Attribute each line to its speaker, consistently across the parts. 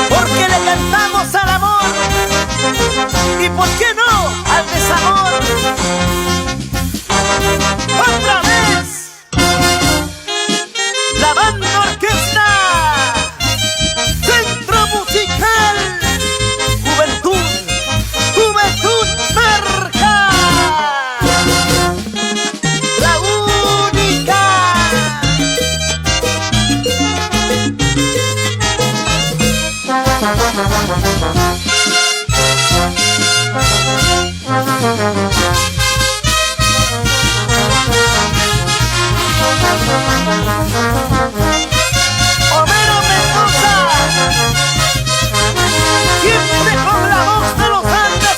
Speaker 1: Porque le cantamos al amor y por qué no al desamor. Otra vez la banda orquesta Centro Musical Juventud, Juventud Marca, la única. Homero Mendoza, siempre con la voz de los Andes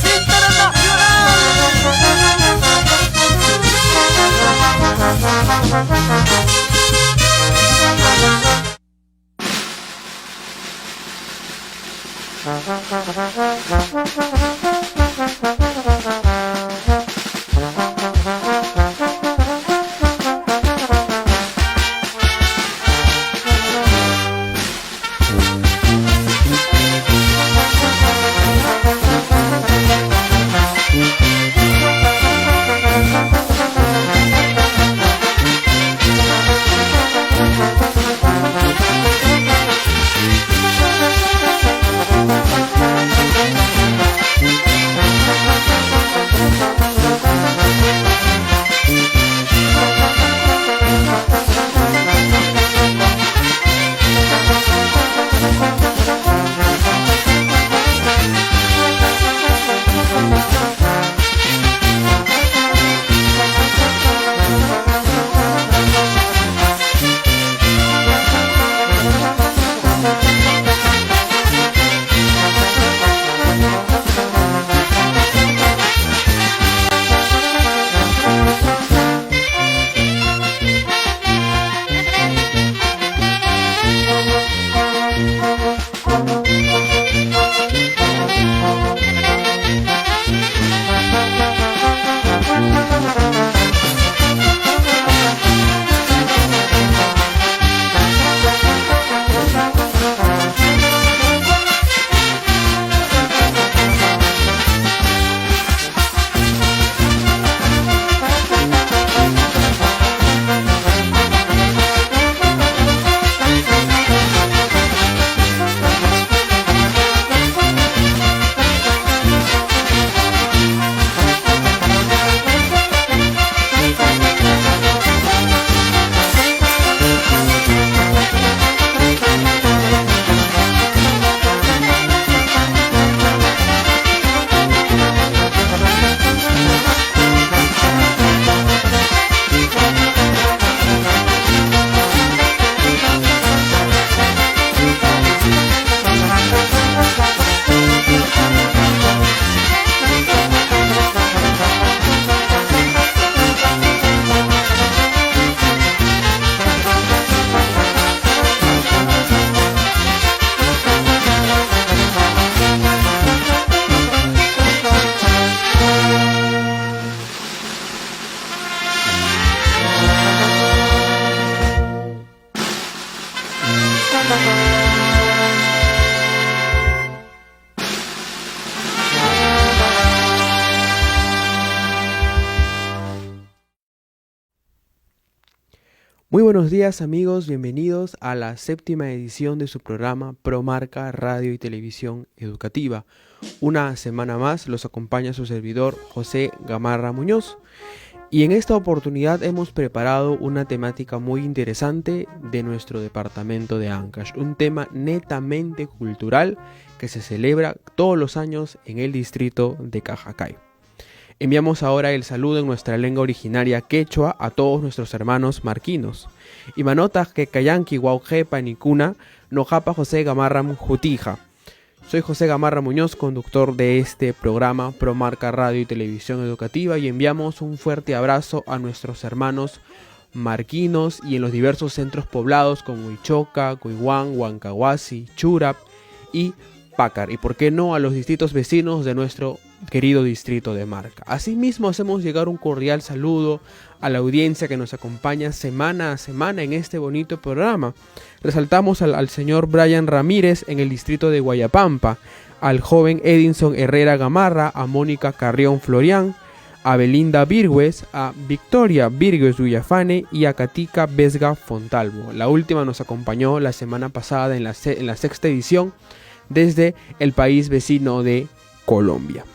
Speaker 2: Muy buenos días amigos, bienvenidos a la 7ª edición de su programa Promarca Radio y Televisión Educativa. Una semana más los acompaña su servidor José Gamarra Muñoz. Y en esta oportunidad hemos preparado una temática muy interesante de nuestro departamento de Ancash. Un tema netamente cultural que se celebra todos los años en el distrito de Cajacay. Enviamos ahora el saludo en nuestra lengua originaria quechua a todos nuestros hermanos marquinos. Imanotas que kayanki guaujepa nikuna nojapa José Gamarra Jutija. Soy José Gamarra Muñoz, conductor de este programa Promarca Radio y Televisión Educativa, y enviamos un fuerte abrazo a nuestros hermanos Marquinos y en los diversos centros poblados como Huichoca, Cuihuán, Huancahuasi, Churap y Pácar, y por qué no a los distritos vecinos de nuestro querido distrito de Marca. Asimismo, hacemos llegar un cordial saludo a la audiencia que nos acompaña semana a semana en este bonito programa. Resaltamos al señor Brian Ramírez en el distrito de Guayapampa, al joven Edinson Herrera Gamarra, a Mónica Carrión Florián, a Belinda Virgües, a Victoria Virgües Villafane y a Katica Vesga Fontalvo. La última nos acompañó la semana pasada en la sexta edición desde el país vecino de Colombia.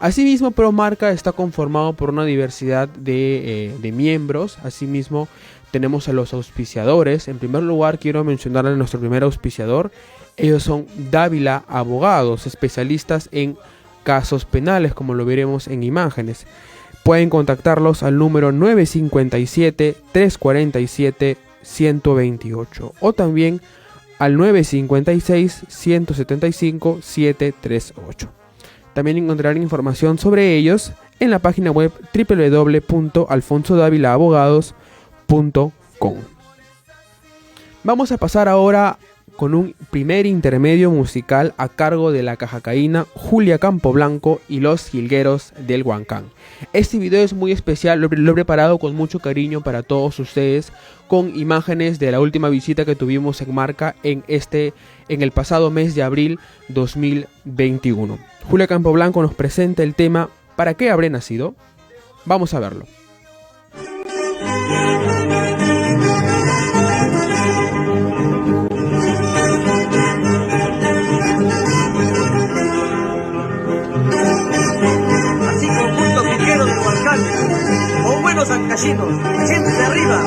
Speaker 2: Asimismo, Promarca está conformado por una diversidad de miembros. Asimismo, tenemos a los auspiciadores. En primer lugar, quiero mencionar a nuestro primer auspiciador. Ellos son Dávila Abogados, especialistas en casos penales, como lo veremos en imágenes. Pueden contactarlos al número 957-347-128 o también al 956-175-738. También encontrarán información sobre ellos en la página web www.alfonsodavilaabogados.com. Vamos a pasar ahora con un primer intermedio musical a cargo de la cajacaína Julia Campoblanco y los Jilgueros del Huancán. Este video es muy especial, lo he preparado con mucho cariño para todos ustedes, con imágenes de la última visita que tuvimos en Marca en el pasado mes de abril 2021. Julia Campoblanco nos presenta el tema ¿Para qué habré nacido? Vamos a verlo.
Speaker 1: Así conjunto piquero de Huancán, con buenos ancallinos, siéntese arriba.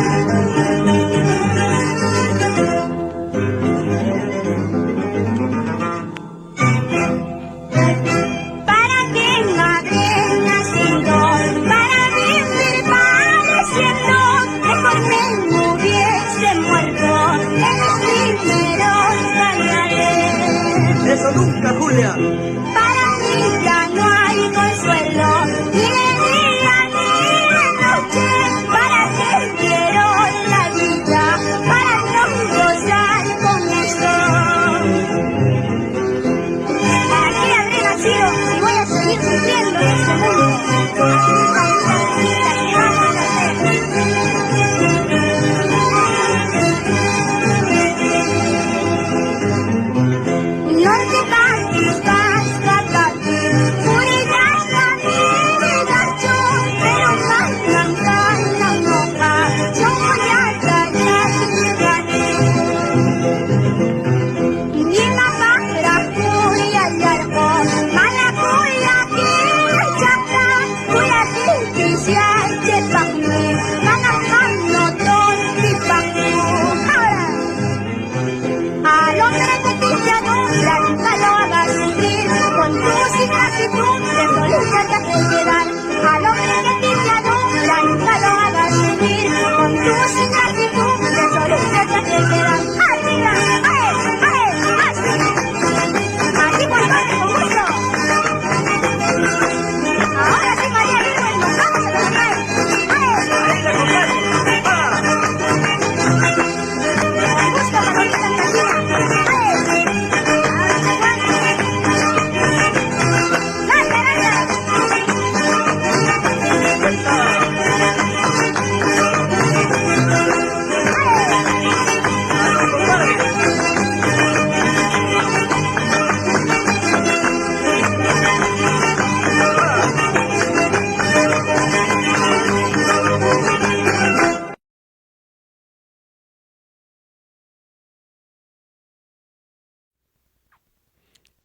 Speaker 1: Eso nunca, Julia.
Speaker 3: Para mí ya no hay consuelo, ni de día ni de noche. ¿Para qué quiero la vida? Para no gozar con gusto. ¿Para qué habré nacido si voy a seguir sufriendo en este mundo?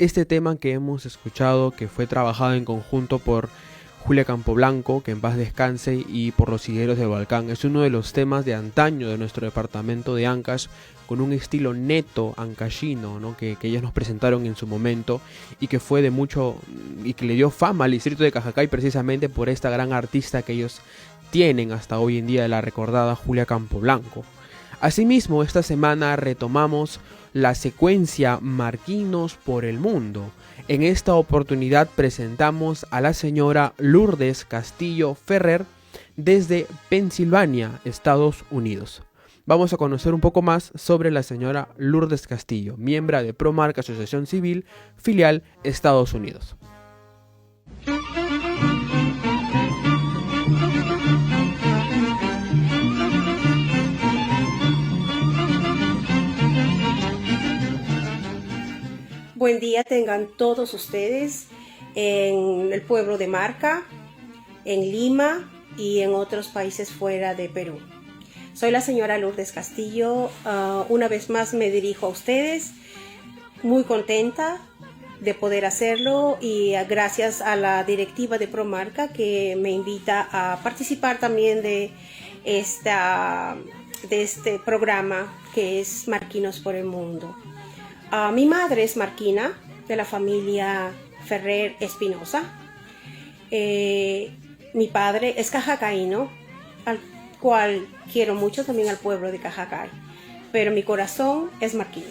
Speaker 2: Este tema que hemos escuchado, que fue trabajado en conjunto por Julia Campoblanco, que en paz descanse, y por los Jilgueros del Huancán, es uno de los temas de antaño de nuestro departamento de Ancash, con un estilo neto ancashino, ¿no? que ellos nos presentaron en su momento y que fue de mucho y que le dio fama al distrito de Cajacay precisamente por esta gran artista que ellos tienen hasta hoy en día, de la recordada Julia Campoblanco. Asimismo, esta semana retomamos la secuencia Marquinos por el Mundo. En esta oportunidad presentamos a la señora Lourdes Castillo Ferrer desde Pensilvania, Estados Unidos. Vamos a conocer un poco más sobre la señora Lourdes Castillo, miembro de Promarca Asociación Civil, filial Estados Unidos.
Speaker 4: Buen día tengan todos ustedes en el pueblo de Marca, en Lima y en otros países fuera de Perú. Soy la señora Lourdes Castillo. Una vez más me dirijo a ustedes, muy contenta de poder hacerlo y gracias a la directiva de Promarca que me invita a participar también de este programa que es Marquinos por el Mundo. Mi madre es marquina, de la familia Ferrer Espinosa. Mi padre es cajacaíno, al cual quiero mucho, también al pueblo de Cajacay, pero mi corazón es marquino.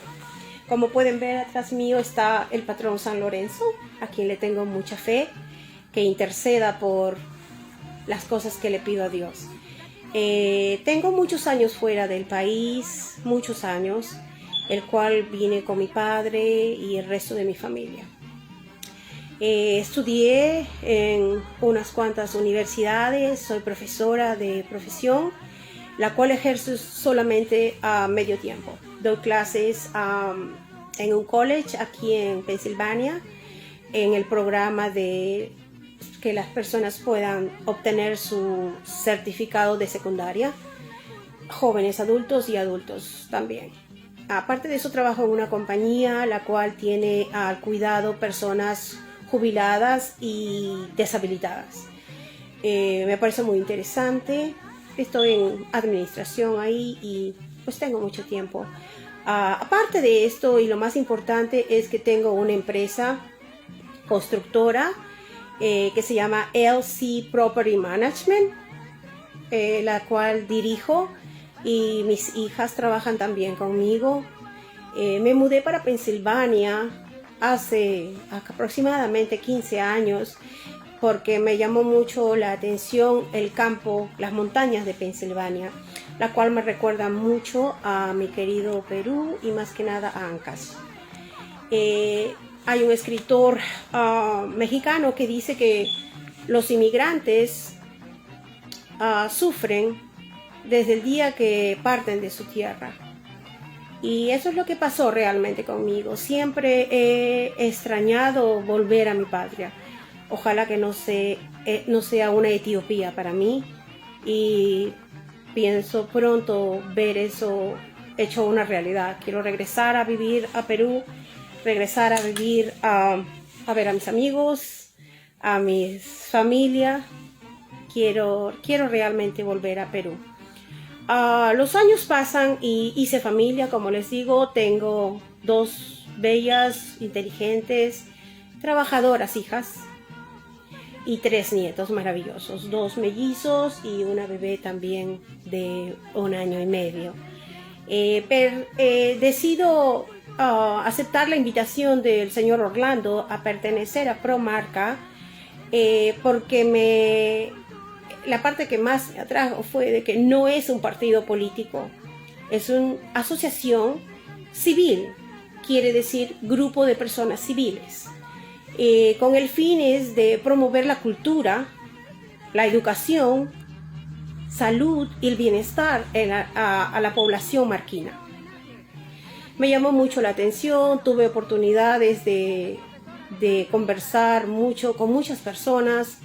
Speaker 4: Como pueden ver atrás mío está el patrón San Lorenzo, a quien le tengo mucha fe, que interceda por las cosas que le pido a Dios. Tengo muchos años fuera del país, muchos años, el cual vine con mi padre y el resto de mi familia. Estudié en unas cuantas universidades, soy profesora de profesión, la cual ejerzo solamente a medio tiempo. Doy clases en un college aquí en Pensilvania, en el programa de que las personas puedan obtener su certificado de secundaria, jóvenes adultos y adultos también. Aparte de eso, trabajo en una compañía la cual tiene al cuidado personas jubiladas y deshabilitadas. Me parece muy interesante. Estoy en administración ahí y pues tengo mucho tiempo. Aparte de esto, y lo más importante, es que tengo una empresa constructora que se llama LC Property Management, la cual dirijo. Y mis hijas trabajan también conmigo. Me mudé para Pensilvania hace aproximadamente 15 años porque me llamó mucho la atención el campo, las montañas de Pensilvania, la cual me recuerda mucho a mi querido Perú y más que nada a Ancash. Hay un escritor mexicano que dice que los inmigrantes sufren desde el día que parten de su tierra. Y eso es lo que pasó realmente conmigo. Siempre he extrañado volver a mi patria. Ojalá que no sea una Etiopía para mí. Y pienso pronto ver eso hecho una realidad. Quiero regresar a vivir a Perú, regresar a vivir a ver a mis amigos, a mi familia. Quiero realmente volver a Perú. Los años pasan y hice familia, como les digo. Tengo 2 bellas, inteligentes, trabajadoras hijas y 3 nietos maravillosos, 2 mellizos y una bebé también de 1 año y medio. Decido aceptar la invitación del señor Orlando a pertenecer a Promarca porque la parte que más me atrajo fue de que no es un partido político, es una asociación civil, quiere decir grupo de personas civiles, con el fin es de promover la cultura, la educación, salud y el bienestar a la población marquina. Me llamó mucho la atención, tuve oportunidades de conversar mucho con muchas personas,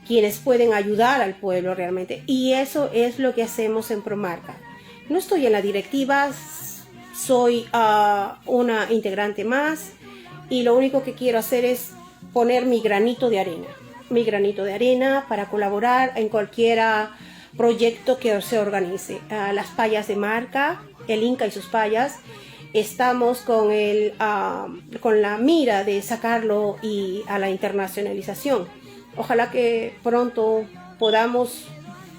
Speaker 4: quienes pueden ayudar al pueblo realmente, y eso es lo que hacemos en Promarca. No estoy en la directiva, soy una integrante más, y lo único que quiero hacer es poner mi granito de arena para colaborar en cualquier proyecto que se organice. Las payas de Marca, el Inca y sus payas, estamos con la mira de sacarlo a la internacionalización. Ojalá que pronto podamos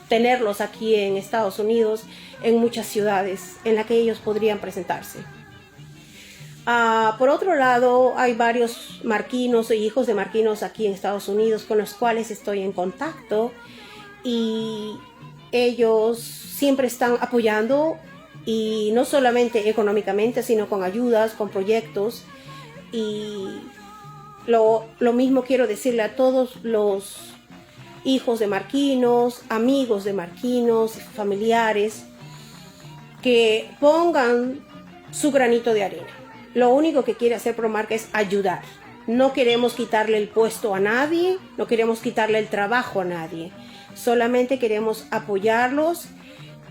Speaker 4: tenerlos aquí en Estados Unidos, en muchas ciudades en las que ellos podrían presentarse. Por otro lado, hay varios marquinos e hijos de marquinos aquí en Estados Unidos con los cuales estoy en contacto y ellos siempre están apoyando, y no solamente económicamente, sino con ayudas, con proyectos. Y lo mismo quiero decirle a todos los hijos de marquinos, amigos de marquinos, familiares, que pongan su granito de arena. Lo único que quiere hacer Promarca es ayudar. No queremos quitarle el puesto a nadie, no queremos quitarle el trabajo a nadie. Solamente queremos apoyarlos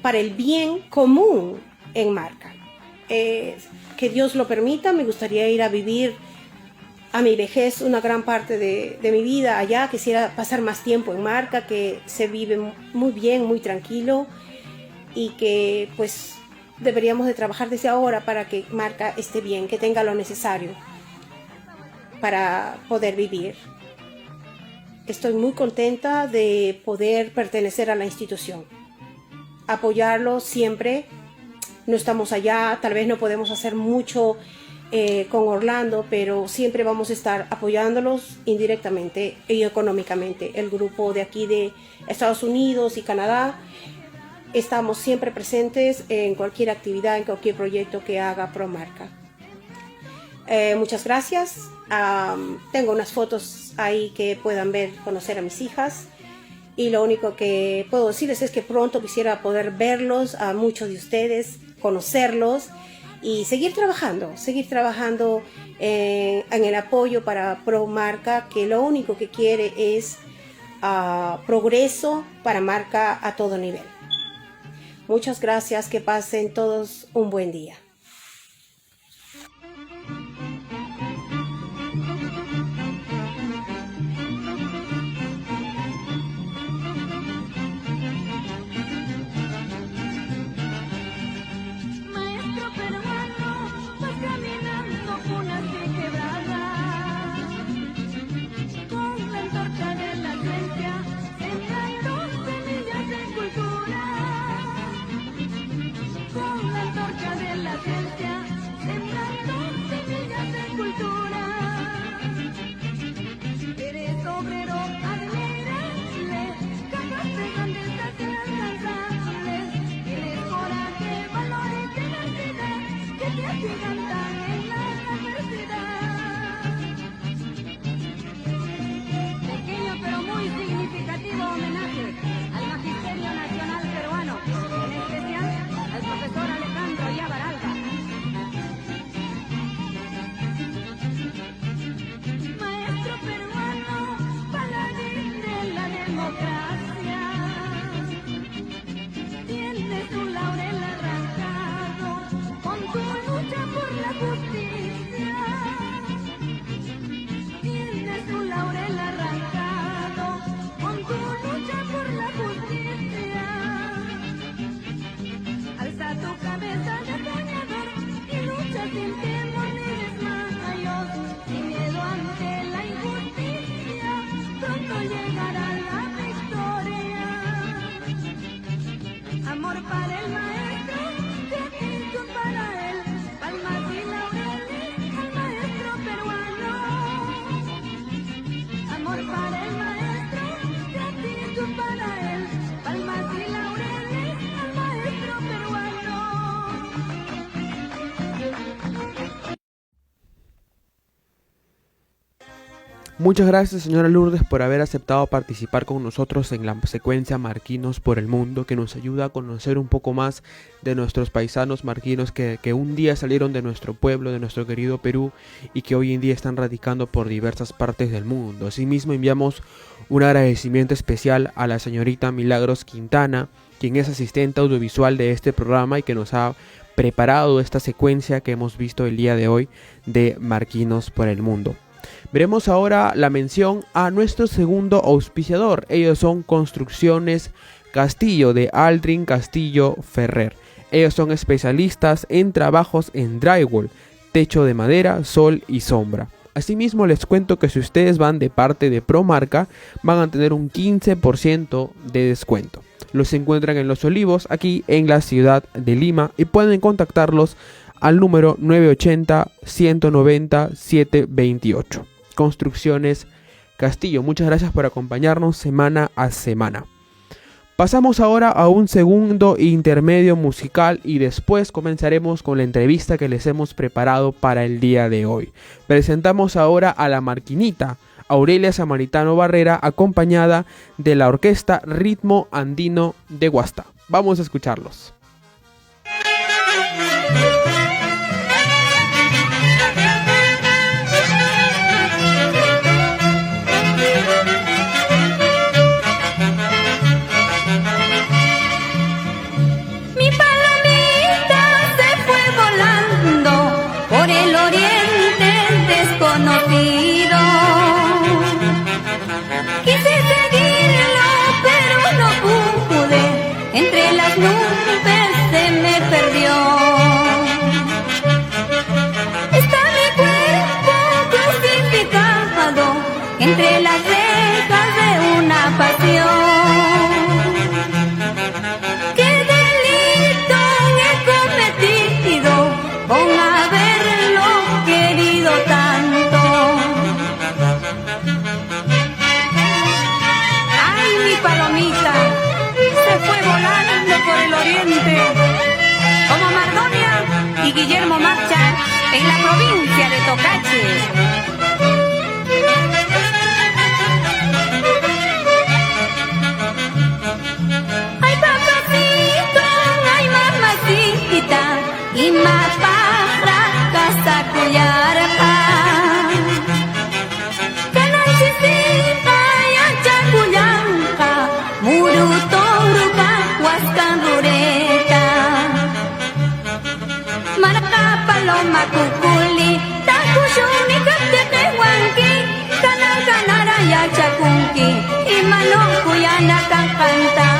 Speaker 4: para el bien común en Marca. Que Dios lo permita, me gustaría ir a vivir a mi vejez una gran parte de mi vida allá. Quisiera pasar más tiempo en Marca, que se vive muy bien, muy tranquilo, y que pues deberíamos de trabajar desde ahora para que Marca esté bien, que tenga lo necesario para poder vivir. Estoy muy contenta de poder pertenecer a la institución, apoyarlo siempre. No estamos allá, tal vez no podemos hacer mucho con Orlando, pero siempre vamos a estar apoyándolos indirectamente y económicamente. El grupo de aquí de Estados Unidos y Canadá, estamos siempre presentes en cualquier actividad, en cualquier proyecto que haga Promarca. Muchas gracias. Tengo unas fotos ahí que puedan ver, conocer a mis hijas. Y lo único que puedo decirles es que pronto quisiera poder verlos, a muchos de ustedes, conocerlos y seguir trabajando en el apoyo para Promarca, que lo único que quiere es progreso para Marca a todo nivel. Muchas gracias, que pasen todos un buen día.
Speaker 3: Pequeño pero muy significativo homenaje al Magisterio Nacional Peruano, en especial al profesor Alejandro Yabaralga. Maestro peruano, paladín de la democracia, tienes un laurel arrancado con tu lucha por la justicia. Tienes un laurel arrancado con tu lucha por la justicia. Alza tu cabeza de soñador y lucha sin temor ni desmayos, sin miedo ante la injusticia. Pronto llegará la victoria. Amor para el maestro, gratitud para él, palmas y laureles al maestro peruano. Amor para el maestro, gratitud para él, palmas y laureles al maestro peruano.
Speaker 2: Muchas gracias, señora Lourdes, por haber aceptado participar con nosotros en la secuencia Marquinos por el Mundo, que nos ayuda a conocer un poco más de nuestros paisanos marquinos que un día salieron de nuestro pueblo, de nuestro querido Perú, y que hoy en día están radicando por diversas partes del mundo. Asimismo, enviamos un agradecimiento especial a la señorita Milagros Quintana, quien es asistente audiovisual de este programa y que nos ha preparado esta secuencia que hemos visto el día de hoy de Marquinos por el Mundo. Veremos ahora la mención a nuestro segundo auspiciador. Ellos son Construcciones Castillo, de Aldrin Castillo Ferrer. Ellos son especialistas en trabajos en drywall, techo de madera, sol y sombra. Asimismo, les cuento que si ustedes van de parte de Promarca, van a tener un 15% de descuento. Los encuentran en Los Olivos, aquí en la ciudad de Lima, y pueden contactarlos al número 980-190-728. Construcciones Castillo. Muchas gracias por acompañarnos semana a semana. Pasamos ahora a un segundo intermedio musical y después comenzaremos con la entrevista que les hemos preparado para el día de hoy. Presentamos ahora a la Marquinita, Aurelia Samaritano Barrera, acompañada de la orquesta Ritmo Andino de Guastá. Vamos a escucharlos.
Speaker 3: Entre las rejas de una pasión. ¿Qué delito he cometido con haberlo querido tanto? ¡Ay, mi palomita! Se fue volando por el oriente, como Mardonia y Guillermo Marcha en la provincia de Tocache. Y más para casa cuyarpa Canachisipa y Achacuyanca Murutorupa Huascanrureta Maraca Paloma Cuculi Tacushuni Captepehuanqui Canacanara y Achacunqui Y Mano Cuyana Canta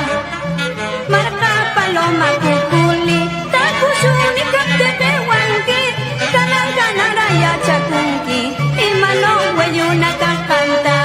Speaker 3: Maraca Paloma Cuculi Tacushuni Chakunki, y Mano Hueyuna canta.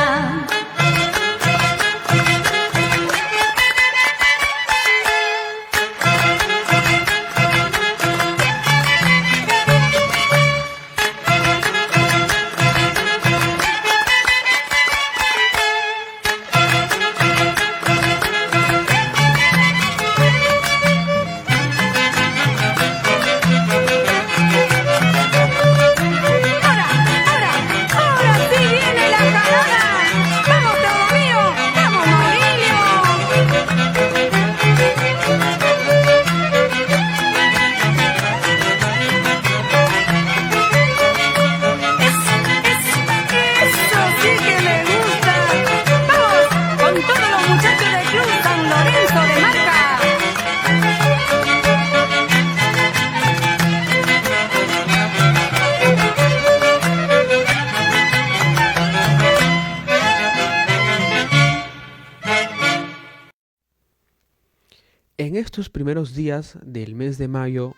Speaker 2: En estos primeros días del mes de mayo,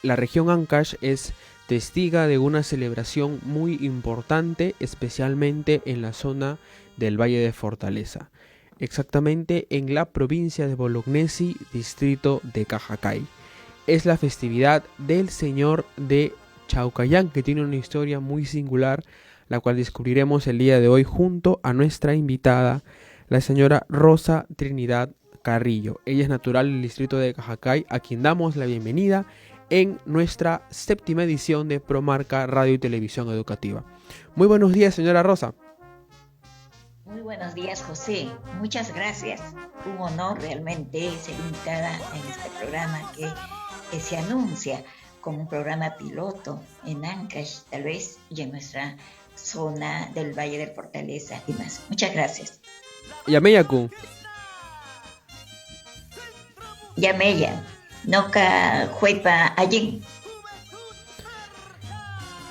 Speaker 2: la región Ancash es testiga de una celebración muy importante, especialmente en la zona del Valle de Fortaleza, exactamente en la provincia de Bolognesi, distrito de Cajacay. Es la festividad del Señor de Chaucayán, que tiene una historia muy singular, la cual descubriremos el día de hoy junto a nuestra invitada, la señora Rosa Trinidad Carrillo. Ella es natural del distrito de Cajacay, a quien damos la bienvenida en nuestra séptima edición de Promarca Radio y Televisión Educativa. Muy buenos días, señora Rosa.
Speaker 5: Muy buenos días, José. Muchas gracias. Un honor realmente ser invitada en este programa que se anuncia como un programa piloto en Ancash, tal vez, y en nuestra zona del Valle de Fortaleza y más. Muchas gracias.
Speaker 2: Yameyaku.
Speaker 5: Yameya, Noca Juepa Allín.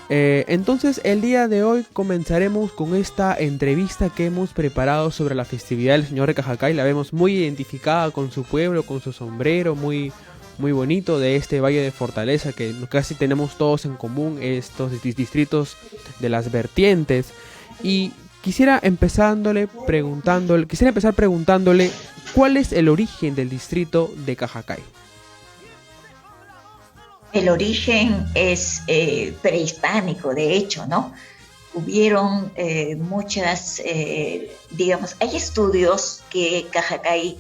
Speaker 2: Entonces el día de hoy comenzaremos con esta entrevista que hemos preparado sobre la festividad del Señor de Cajacay. La vemos muy identificada con su pueblo, con su sombrero, muy bonito de este Valle de Fortaleza que casi tenemos todos en común, estos distritos de las vertientes. Y quisiera empezar preguntándole ¿cuál es el origen del distrito de Cajacay?
Speaker 5: El origen es prehispánico, de hecho, ¿no? Hubieron muchas, hay estudios que Cajacay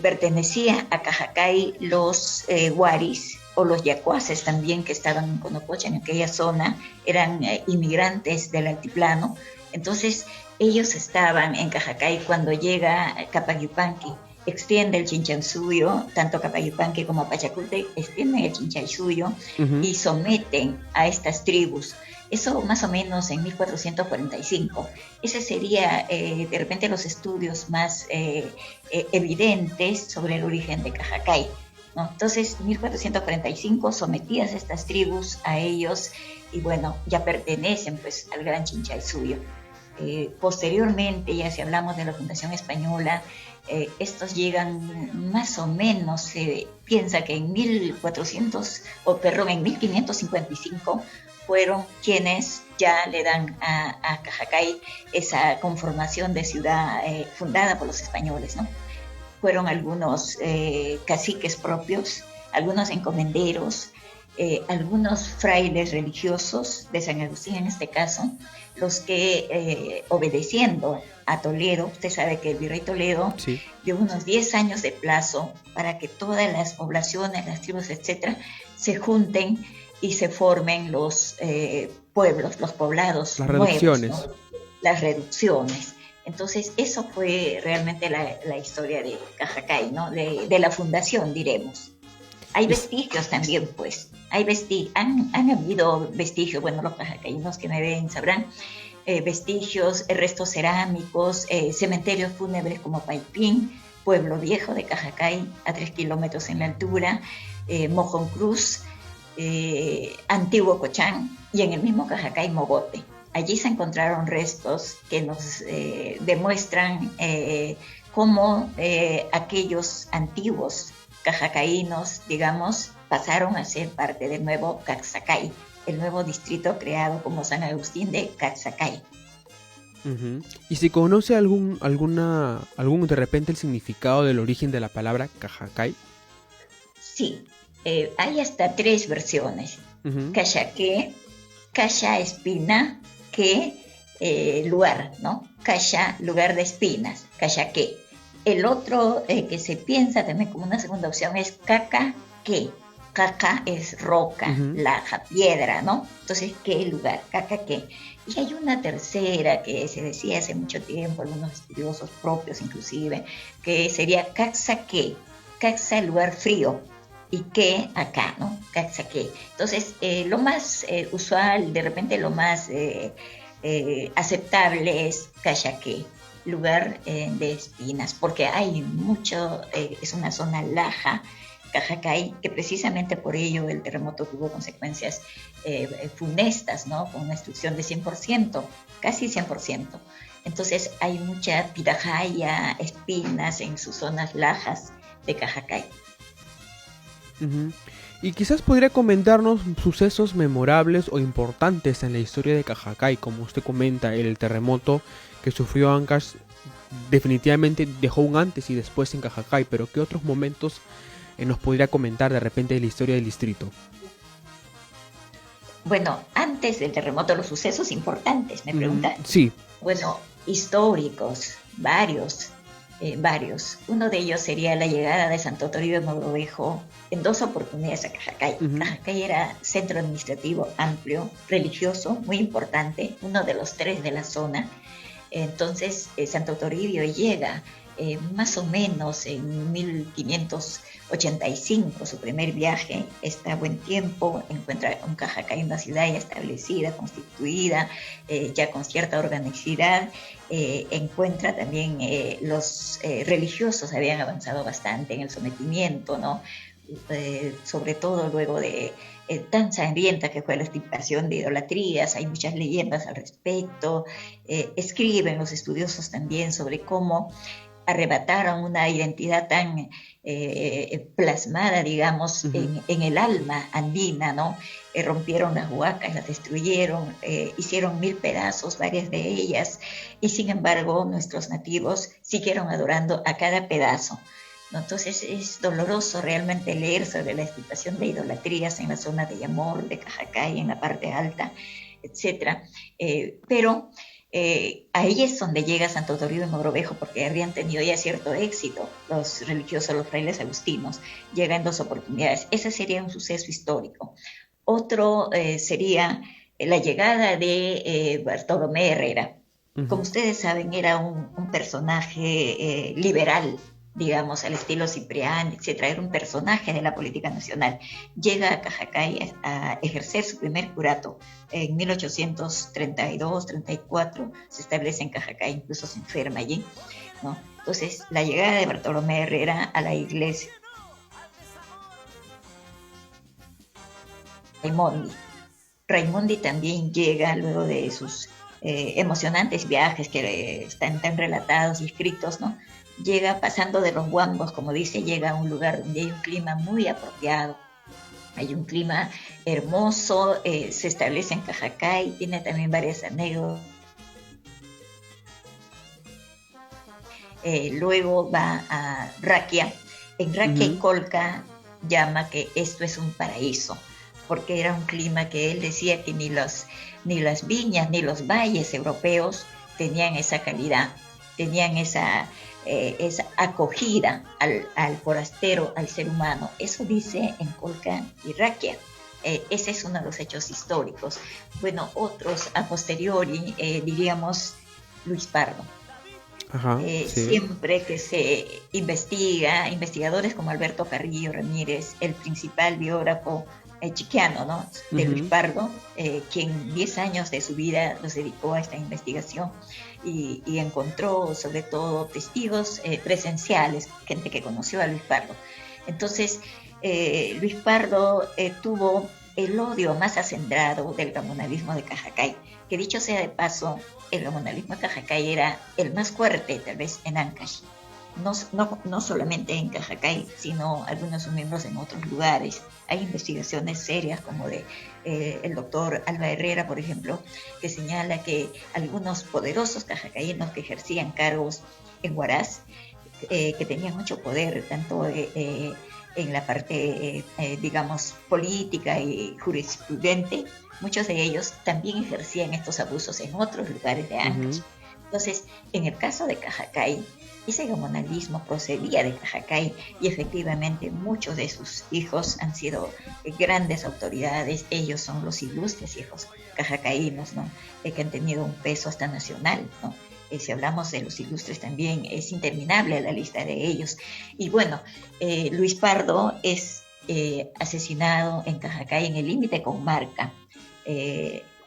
Speaker 5: pertenecía a Cajacay los huaris o los yacuaces también que estaban en Conococha, en aquella zona, eran inmigrantes del altiplano. Entonces ellos estaban en Cajacay cuando llega Capayupanqui, extiende el Chinchansuyo, tanto Capayupanqui como Pachaculte extienden el Chinchansuyo y someten a estas tribus. Eso más o menos en 1445. Ese sería de repente los estudios más evidentes sobre el origen de Cajacay, ¿no? Entonces, 1445 sometidas estas tribus a ellos y bueno, ya pertenecen pues al Gran Chinchansuyo. Posteriormente, ya si hablamos de la Fundación Española, estos llegan más o menos, se piensa que en 1555 fueron quienes ya le dan a Cajacay esa conformación de ciudad fundada por los españoles, ¿no? Fueron algunos caciques propios, algunos encomenderos, algunos frailes religiosos de San Agustín en este caso, los que obedeciendo a Toledo, usted sabe que el virrey Toledo dio unos 10 años de plazo para que todas las poblaciones, las tribus, etcétera, se junten y se formen los pueblos, los poblados
Speaker 2: las
Speaker 5: nuevos,
Speaker 2: reducciones,
Speaker 5: ¿no? Las reducciones. Entonces, eso fue realmente la historia de Cajacay, ¿no? De la fundación, diremos. Hay vestigios también, pues. Han habido vestigios, bueno, los cajacaínos que me ven sabrán, vestigios, restos cerámicos, cementerios fúnebres como Paipín, Pueblo Viejo de Cajacay, a 3 kilómetros en la altura, Mojoncruz, Antiguo Cochán y en el mismo Cajacay Mogote. Allí se encontraron restos que nos demuestran cómo aquellos antiguos cajacaínos, digamos, pasaron a ser parte del nuevo Caxacay, el nuevo distrito creado como San Agustín de Caxacay.
Speaker 2: ¿Y se conoce algún de repente el significado del origen de la palabra Cajacay?
Speaker 5: Sí, hay hasta 3 versiones. Cachaqué, Cacha espina, que lugar, ¿no? Cacha, lugar de espinas, Cachaqué. El otro que se piensa también como una segunda opción es Cacaqué. Caca es roca, laja, piedra, ¿no? Entonces, ¿qué lugar? Cacaqué. Y hay una tercera que se decía hace mucho tiempo, algunos estudiosos propios inclusive, que sería Caxaqué, Caxa, lugar frío, y qué acá, ¿no? Caxaqué. Entonces, lo más usual, de repente lo más aceptable es Cachaqué, lugar de espinas, porque hay mucho, es una zona laja, Cajacay, que precisamente por ello el terremoto tuvo consecuencias funestas, ¿no? Con una destrucción de 100%, casi 100%. Entonces hay mucha pitahaya, espinas en sus zonas lajas de Cajacay.
Speaker 2: Y quizás podría comentarnos sucesos memorables o importantes en la historia de Cajacay, como usted comenta, el terremoto que sufrió Ancash definitivamente dejó un antes y después en Cajacay, pero ¿qué otros momentos nos podría comentar de repente de la historia del distrito?
Speaker 5: Bueno, antes del terremoto, los sucesos importantes, me preguntan.
Speaker 2: Sí.
Speaker 5: Bueno, históricos, varios. Uno de ellos sería la llegada de Santo Toribio de Mogrovejo en 2 oportunidades a Cajacay. Cajacay era centro administrativo amplio, religioso, muy importante, uno de los 3 de la zona. Entonces, Santo Toribio llega más o menos en 1585, su primer viaje, está a buen tiempo, encuentra un Cajacay, una ciudad ya establecida, constituida, ya con cierta organicidad, encuentra también los religiosos habían avanzado bastante en el sometimiento, ¿no? Sobre todo luego de tan sangrienta que fue la extirpación de idolatrías, hay muchas leyendas al respecto, escriben los estudiosos también sobre cómo arrebataron una identidad tan plasmada, digamos, en el alma andina, ¿no? Rompieron las huacas, las destruyeron, hicieron 1000 pedazos, varias de ellas, y sin embargo nuestros nativos siguieron adorando a cada pedazo, ¿no? Entonces es doloroso realmente leer sobre la extirpación de idolatrías en la zona de Yamor, de Cajacay, en la parte alta, etc. Pero Ahí es donde llega Santo Toribio de Mogrovejo, porque habían tenido ya cierto éxito los religiosos, los frailes agustinos. Llega en 2 oportunidades. Ese sería un suceso histórico. Otro sería la llegada de Bartolomé Herrera. Como ustedes saben, era un personaje liberal, digamos, al estilo Ciprián, etcétera. Era un personaje de la política nacional. Llega a Cajacay a ejercer su primer curato. En 1832-34 se establece en Cajacay, incluso se enferma allí, ¿no? Entonces, la llegada de Bartolomé Herrera a la iglesia Raimondi también llega luego de sus emocionantes viajes que están tan relatados y escritos, ¿no? Llega pasando de los huambos, como dice, llega a un lugar donde hay un clima muy apropiado, hay un clima hermoso, se establece en Cajacay, tiene también varias anécdotas. Luego va a Raquia. En Raquia y Colca llama que esto es un paraíso, porque era un clima que él decía que ni las viñas ni los valles europeos tenían esa calidad, tenían esa acogida al forastero, al ser humano. Eso dice en Colca y Raquia. Ese es uno de los hechos históricos. Bueno, otros a posteriori, diríamos Luis Pardo.
Speaker 2: Ajá, sí.
Speaker 5: Siempre que se investigadores como Alberto Carrillo Ramírez, el principal biógrafo chiquiano, ¿no?, de Luis Pardo, quien 10 años de su vida los dedicó a esta investigación y encontró sobre todo testigos presenciales, gente que conoció a Luis Pardo. Entonces, Luis Pardo tuvo el odio más acendrado del gamonalismo de Cajacay, que dicho sea de paso, el gamonalismo de Cajacay era el más fuerte tal vez en Ancash. No solamente en Cajacay, sino algunos miembros en otros lugares. Hay investigaciones serias como de el doctor Alba Herrera, por ejemplo, que señala que algunos poderosos cajacayenos que ejercían cargos en Huaraz, que tenían mucho poder, tanto en la parte, digamos, política y jurisprudente, muchos de ellos también ejercían estos abusos en otros lugares de Ancash. Entonces, en el caso de Cajacay, ese gamonalismo procedía de Cajacay y efectivamente muchos de sus hijos han sido grandes autoridades. Ellos son los ilustres hijos cajacaínos, ¿no?, que han tenido un peso hasta nacional, ¿no? Si hablamos de los ilustres también es interminable la lista de ellos. Y bueno, Luis Pardo es asesinado en Cajacay, en el límite con Marca.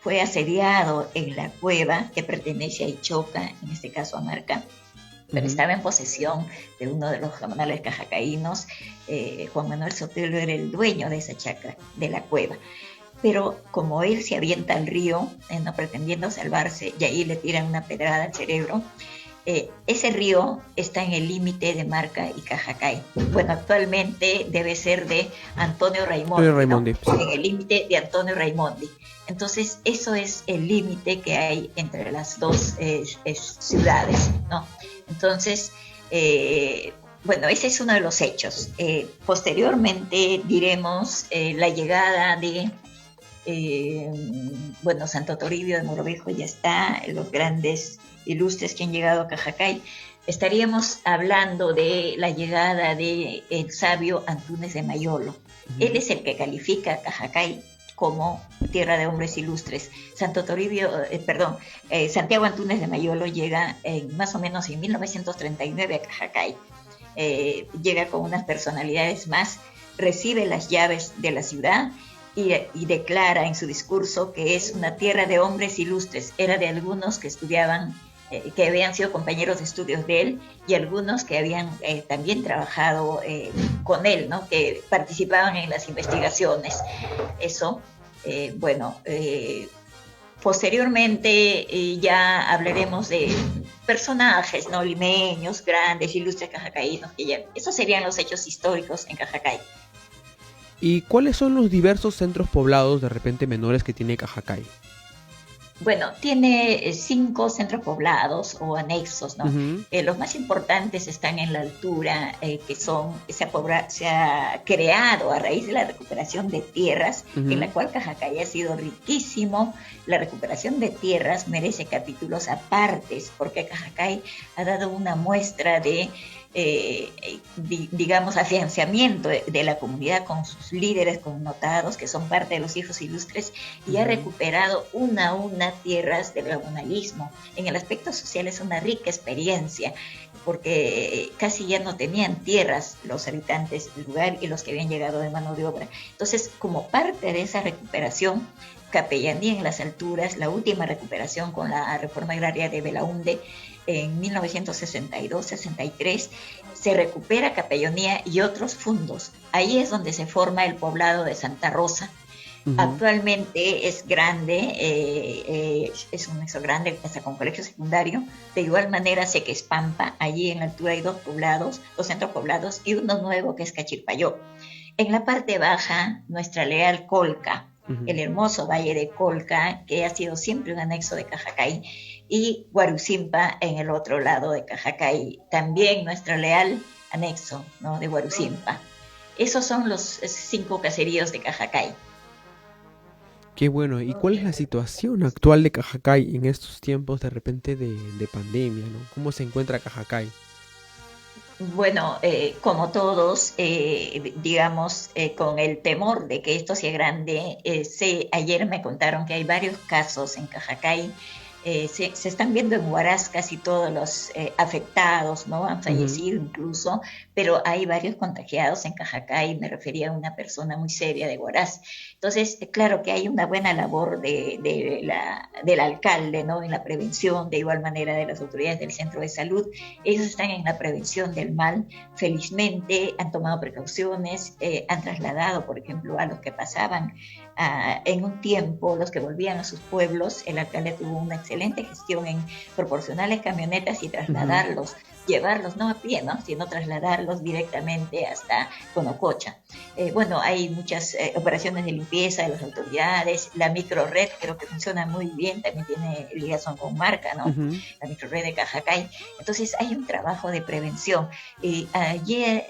Speaker 5: Fue asediado en la cueva que pertenece a Ichoca, en este caso a Marca, pero estaba en posesión de uno de los gamonales cajacaínos. Juan Manuel Sotelo era el dueño de esa chacra, de la cueva. Pero como él se avienta al río, no pretendiendo salvarse, y ahí le tiran una pedrada al cerebro, ese río está en el límite de Marca y Cajacay. Bueno, actualmente debe ser de Antonio Raimondi, ¿no? En el límite de Antonio Raimondi. Entonces, eso es el límite que hay entre las dos ciudades, ¿no? Entonces, bueno, ese es uno de los hechos. Posteriormente diremos la llegada de bueno, Santo Toribio de Mogrovejo ya está, los grandes ilustres que han llegado a Cajacay. Estaríamos hablando de la llegada de el sabio Antúnez de Mayolo. Él es el que califica a Cajacay como tierra de hombres ilustres. Santiago Antúnez de Mayolo llega más o menos en 1939 a Cajacay. Llega con unas personalidades más, recibe las llaves de la ciudad y declara en su discurso que es una tierra de hombres ilustres. Era de algunos que estudiaban, que habían sido compañeros de estudios de él, y algunos que habían también trabajado con él, ¿no?, que participaban en las investigaciones. Eso, posteriormente ya hablaremos de personajes, ¿no?, limeños, grandes, ilustres cajacaínos, esos serían los hechos históricos en Cajacay.
Speaker 2: ¿Y cuáles son los diversos centros poblados de repente menores que tiene Cajacay?
Speaker 5: Bueno, tiene 5 centros poblados o anexos, ¿no?
Speaker 2: Ujú.
Speaker 5: Los más importantes están en la altura, se ha creado a raíz de la recuperación de tierras,
Speaker 2: Ujú.
Speaker 5: en la cual Cajacay ha sido riquísimo. La recuperación de tierras merece capítulos apartes, porque Cajacay ha dado una muestra de digamos, afianzamiento de la comunidad con sus líderes connotados, que son parte de los hijos ilustres, y ha recuperado una a una tierras del comunalismo. En el aspecto social es una rica experiencia, porque casi ya no tenían tierras los habitantes del lugar y los que habían llegado de mano de obra. Entonces, como parte de esa recuperación, Capellanía en las alturas, la última recuperación con la reforma agraria de Belaúnde, en 1962-63, se recupera Capellanía y otros fundos. Ahí es donde se forma el poblado de Santa Rosa.
Speaker 2: Ujú.
Speaker 5: Actualmente es grande, es un nexo grande, hasta con colegio secundario. De igual manera, Sequespampa, allí en la altura hay 2 poblados, 2 centros poblados y uno nuevo que es Cachirpayó. En la parte baja, nuestra leal Colca,
Speaker 2: Ujú.
Speaker 5: el hermoso valle de Colca, que ha sido siempre un anexo de Cajacay, y Guarusimpa en el otro lado de Cajacay, también nuestro leal anexo, ¿no?, de Guarusimpa. Esos son los 5 caseríos de Cajacay.
Speaker 2: Qué bueno. ¿Y cuál es la situación actual de Cajacay en estos tiempos de repente de pandemia, ¿no? ¿Cómo se encuentra Cajacay?
Speaker 5: Bueno, como todos, digamos, con el temor de que esto sea grande, ayer me contaron que hay varios casos en Cajacay. Se están viendo en Huaraz casi todos los afectados, ¿no? Han fallecido incluso, pero hay varios contagiados en Cajacay. Me refería a una persona muy seria de Huaraz. Entonces, claro que hay una buena labor del alcalde, ¿no?, en la prevención, de igual manera de las autoridades del centro de salud. Ellos están en la prevención del mal. Felizmente han tomado precauciones, han trasladado, por ejemplo, a los que pasaban en un tiempo, los que volvían a sus pueblos. El alcalde tuvo una excelente gestión en proporcionarles camionetas y trasladarlos, llevarlos no a pie, ¿no?, sino trasladarlos directamente hasta Conococha. Bueno, hay muchas operaciones de limpieza de las autoridades. La microred creo que funciona muy bien, también tiene ligación con Marca, ¿no?
Speaker 2: Ujú.
Speaker 5: La microred de Cajacay. Entonces hay un trabajo de prevención. Ayer,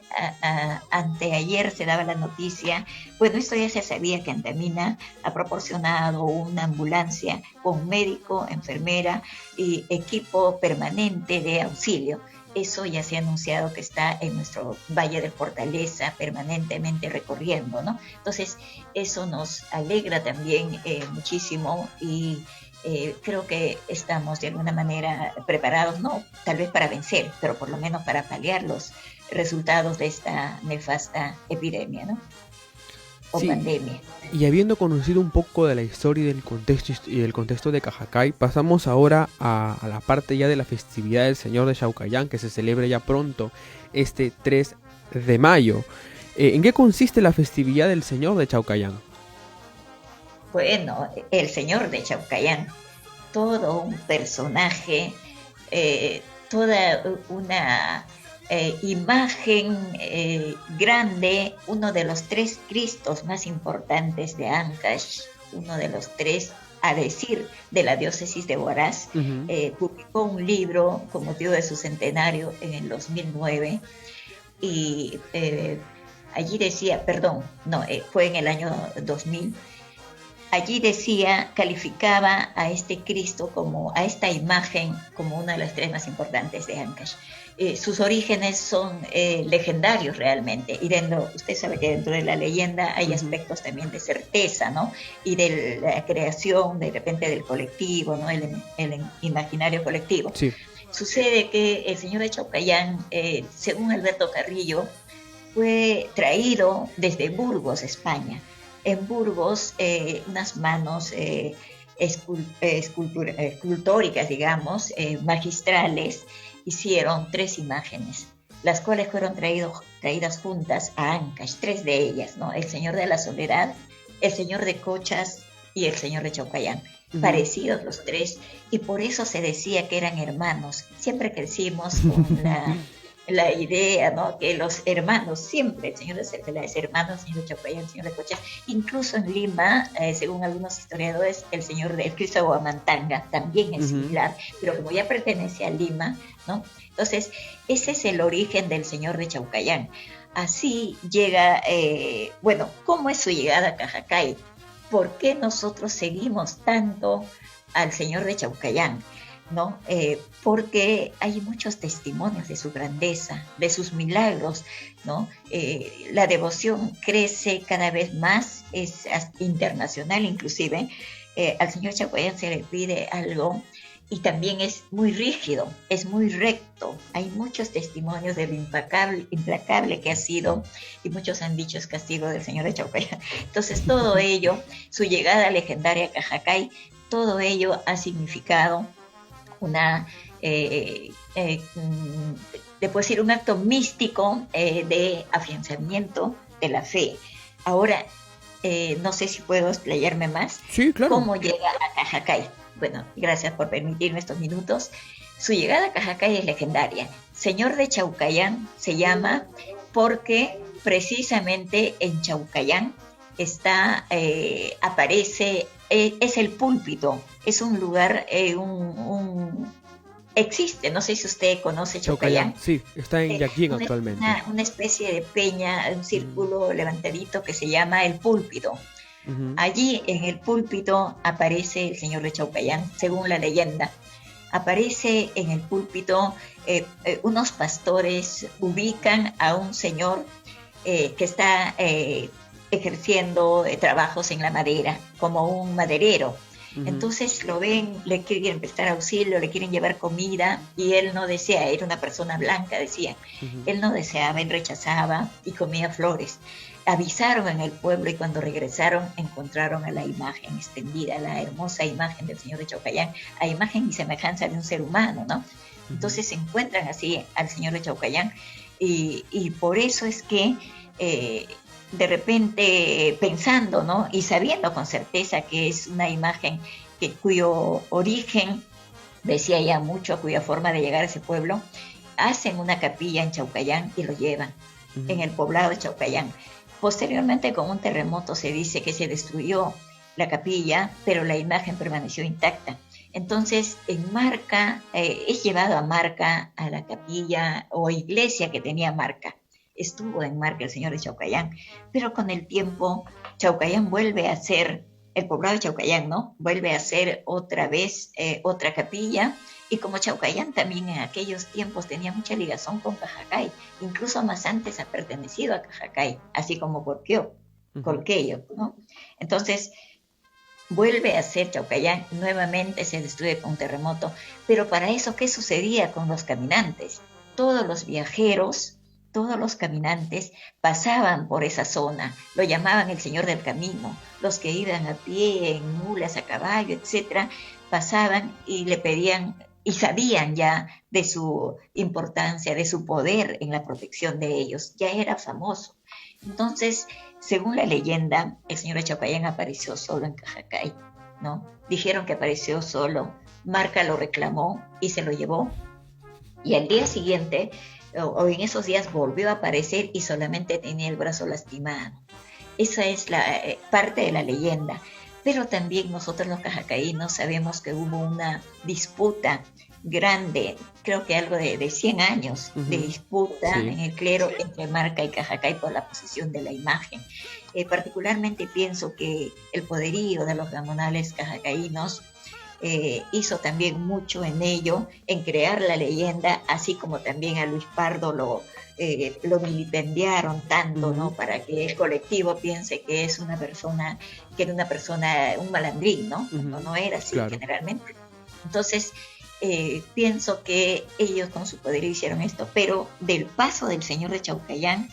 Speaker 5: anteayer se daba la noticia, bueno, esto ya se sabía, que Antamina ha proporcionado una ambulancia con médico, enfermera y equipo permanente de auxilio. Eso ya se ha anunciado que está en nuestro Valle de Fortaleza permanentemente recorriendo, ¿no? Entonces, eso nos alegra también muchísimo, y creo que estamos de alguna manera preparados, no tal vez para vencer, pero por lo menos para paliar los resultados de esta nefasta epidemia, ¿no? O
Speaker 2: Sí.
Speaker 5: pandemia.
Speaker 2: Y habiendo conocido un poco de la historia y del contexto de Cajacay, pasamos ahora a la parte ya de la festividad del Señor de Chaucayán, que se celebra ya pronto, este 3 de mayo. ¿En qué consiste la festividad del Señor de Chaucayán?
Speaker 5: Bueno, el señor de Chaucayán, todo un personaje, toda una imagen grande, uno de los 3 Cristos más importantes de Ancash, uno de los 3, a decir, de la diócesis de Huaraz.
Speaker 2: Ujú.
Speaker 5: Publicó un libro con motivo de su centenario en el 2009, y allí decía, fue en el año 2000. Allí decía, calificaba a este Cristo, a esta imagen, como una de las 3 más importantes de Ancash. Sus orígenes son legendarios realmente, y usted sabe que dentro de la leyenda hay aspectos también de certeza, ¿no?, y de la creación de repente del colectivo, ¿no?, el imaginario colectivo.
Speaker 2: Sí.
Speaker 5: Sucede que el señor de Chaucayán, según Alberto Carrillo, fue traído desde Burgos, España. En Burgos, unas manos escultóricas, digamos, magistrales, hicieron 3 imágenes, las cuales fueron traídas juntas a Ancash, 3 de ellas, ¿no? El Señor de la Soledad, el Señor de Cochas y el Señor de Chaucayán. Parecidos los 3, y por eso se decía que eran hermanos. Siempre crecimos con la idea, ¿no? Que los hermanos, siempre el señor de Cercela es hermano, el señor de Chaupayán, el señor de Cochas, incluso en Lima, según algunos historiadores, el señor del Cristo de Huamantanga también es similar, pero como ya pertenece a Lima, ¿no? Entonces, ese es el origen del señor de Chaucayán. Así llega, bueno, ¿cómo es su llegada a Cajacay? ¿Por qué nosotros seguimos tanto al señor de Chaucayán? ¿No? Porque hay muchos testimonios de su grandeza, de sus milagros, ¿no? La devoción crece cada vez más, es internacional inclusive. Al señor Chaucayán se le pide algo y también es muy rígido, es muy recto. Hay muchos testimonios de lo implacable que ha sido, y muchos han dicho es castigo del señor de Chaucayán. Entonces todo ello, su llegada legendaria a Cajacay, todo ello ha significado una, puedo decir, un acto místico de afianzamiento de la fe. Ahora, no sé si puedo explayarme más.
Speaker 2: Sí, claro.
Speaker 5: ¿Cómo llega a Cajacay? Bueno, gracias por permitirme estos minutos. Su llegada a Cajacay es legendaria. Señor de Chaucayán se llama porque precisamente en Chaucayán aparece, es el púlpito, es un lugar, existe, no sé si usted conoce Chaucayán.
Speaker 2: Sí, está en Yaquín actualmente.
Speaker 5: Una especie de peña, un círculo levantadito que se llama el púlpito. Allí en el púlpito aparece el señor de Chaucayán, según la leyenda. Aparece en el púlpito, unos pastores ubican a un señor que está ejerciendo trabajos en la madera, como un maderero. Entonces lo ven, le quieren prestar auxilio, le quieren llevar comida y él no desea, era una persona blanca, decían. Él no deseaba, él rechazaba y comía flores. Avisaron en el pueblo y cuando regresaron encontraron a la imagen extendida, la hermosa imagen del señor de Chaucayán, a imagen y semejanza de un ser humano, ¿no? Entonces se encuentran así al señor de Chaucayán y por eso es que de repente pensando, ¿no? Y sabiendo con certeza que es una imagen cuyo origen decía ya mucho, cuya forma de llegar a ese pueblo, hacen una capilla en Chaucayán y lo llevan en el poblado de Chaucayán. Posteriormente, con un terremoto, se dice que se destruyó la capilla, pero la imagen permaneció intacta. Entonces, en Marca, es llevado a Marca, a la capilla o iglesia que tenía Marca. Estuvo en Marca el señor de Chaucayán, pero con el tiempo, Chaucayán vuelve a ser, el poblado de Chaucayán, ¿no? Vuelve a ser otra vez otra capilla. Y como Chaucayán también en aquellos tiempos tenía mucha ligación con Cajacay, incluso más antes ha pertenecido a Cajacay, así como Colqueyo, ¿no? Entonces, vuelve a ser Chaucayán, nuevamente se destruye con un terremoto, pero para eso, ¿qué sucedía con los caminantes? Todos los viajeros, todos los caminantes pasaban por esa zona, lo llamaban el Señor del Camino, los que iban a pie, en mulas, a caballo, etcétera, pasaban y le pedían y sabían ya de su importancia, de su poder en la protección de ellos. Ya era famoso. Entonces, según la leyenda, el señor de Chaucayán apareció solo en Cajacay, ¿no? Dijeron que apareció solo. Marca lo reclamó y se lo llevó. Y al día siguiente, o en esos días, volvió a aparecer y solamente tenía el brazo lastimado. Esa es la parte de la leyenda. Pero también nosotros los cajacaínos sabemos que hubo una disputa grande, creo que algo de 100 años de disputa en el clero entre Marca y Cajacay por la posesión de la imagen. Particularmente pienso que el poderío de los gamonales cajacaínos hizo también mucho en ello, en crear la leyenda, así como también a Luis Pardo lo vilipendiaron tanto, ¿no? Para que el colectivo piense que es una persona, un malandrín, ¿no? Cuando no era así, claro, generalmente. Entonces, pienso que ellos con su poder hicieron esto, pero del paso del señor de Chaucayán,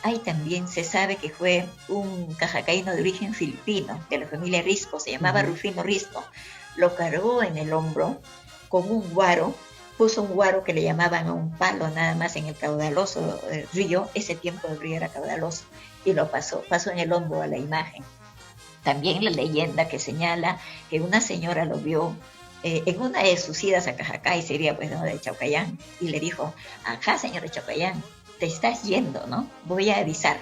Speaker 5: hay también, se sabe que fue un cajacaíno de origen filipino, de la familia Risco, se llamaba Rufino Risco, lo cargó en el hombro con un guaro, puso un guaro que le llamaban a un palo nada más en el caudaloso río, ese tiempo el río era caudaloso, y lo pasó en el hombro a la imagen. También la leyenda que señala que una señora lo vio en una de sus idas a Cajacay, sería pues ¿no? de Chaucayán, y le dijo, ajá, señor de Chaucayán, te estás yendo, ¿no? Voy a avisar.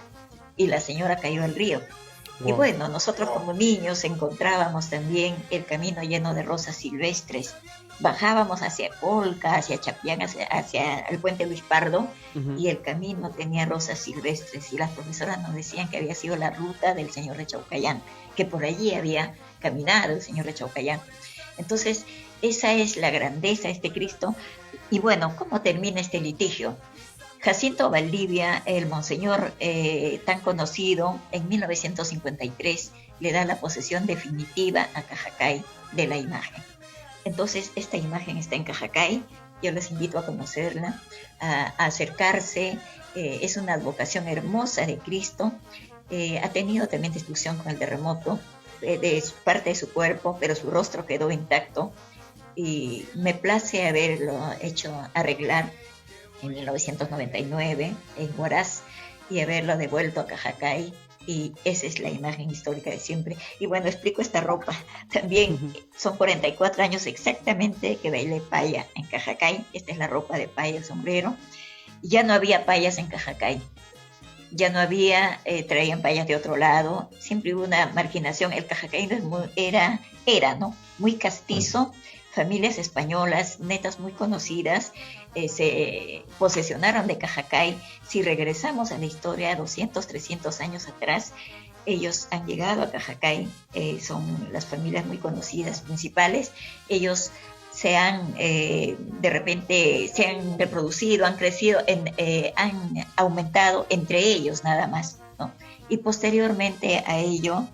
Speaker 5: Y la señora cayó al río. Y bueno, nosotros como niños encontrábamos también el camino lleno de rosas silvestres. Bajábamos hacia Polca, hacia Chapillán, hacia el puente Luis Pardo, y el camino tenía rosas silvestres. Y las profesoras nos decían que había sido la ruta del señor de Chaucayán, que por allí había caminado el señor de Chaucayán. Entonces, esa es la grandeza de este Cristo. Y bueno, ¿cómo termina este litigio? Jacinto Valdivia, el monseñor tan conocido, en 1953 le da la posesión definitiva a Cajacay de la imagen. Entonces, esta imagen está en Cajacay, yo les invito a conocerla, a acercarse, es una advocación hermosa de Cristo, ha tenido también destrucción con el terremoto de parte de su cuerpo, pero su rostro quedó intacto, y me place haberlo hecho arreglar en 1999 en Huaraz y haberlo devuelto a Cajacay, y esa es la imagen histórica de siempre. Y bueno, explico esta ropa también. Son 44 años exactamente que bailé paya en Cajacay. Esta es la ropa de paya, el sombrero. Ya no había payas en Cajacay, ya no había, traían payas de otro lado, siempre hubo una marginación. El cajacaíno era ¿no? Muy castizo. Familias españolas, netas muy conocidas, se posesionaron de Cajacay. Si regresamos a la historia, 200, 300 años atrás, ellos han llegado a Cajacay, son las familias muy conocidas, principales. Ellos se han, de repente, se han reproducido, han crecido, han aumentado entre ellos nada más, ¿no? Y posteriormente a ello,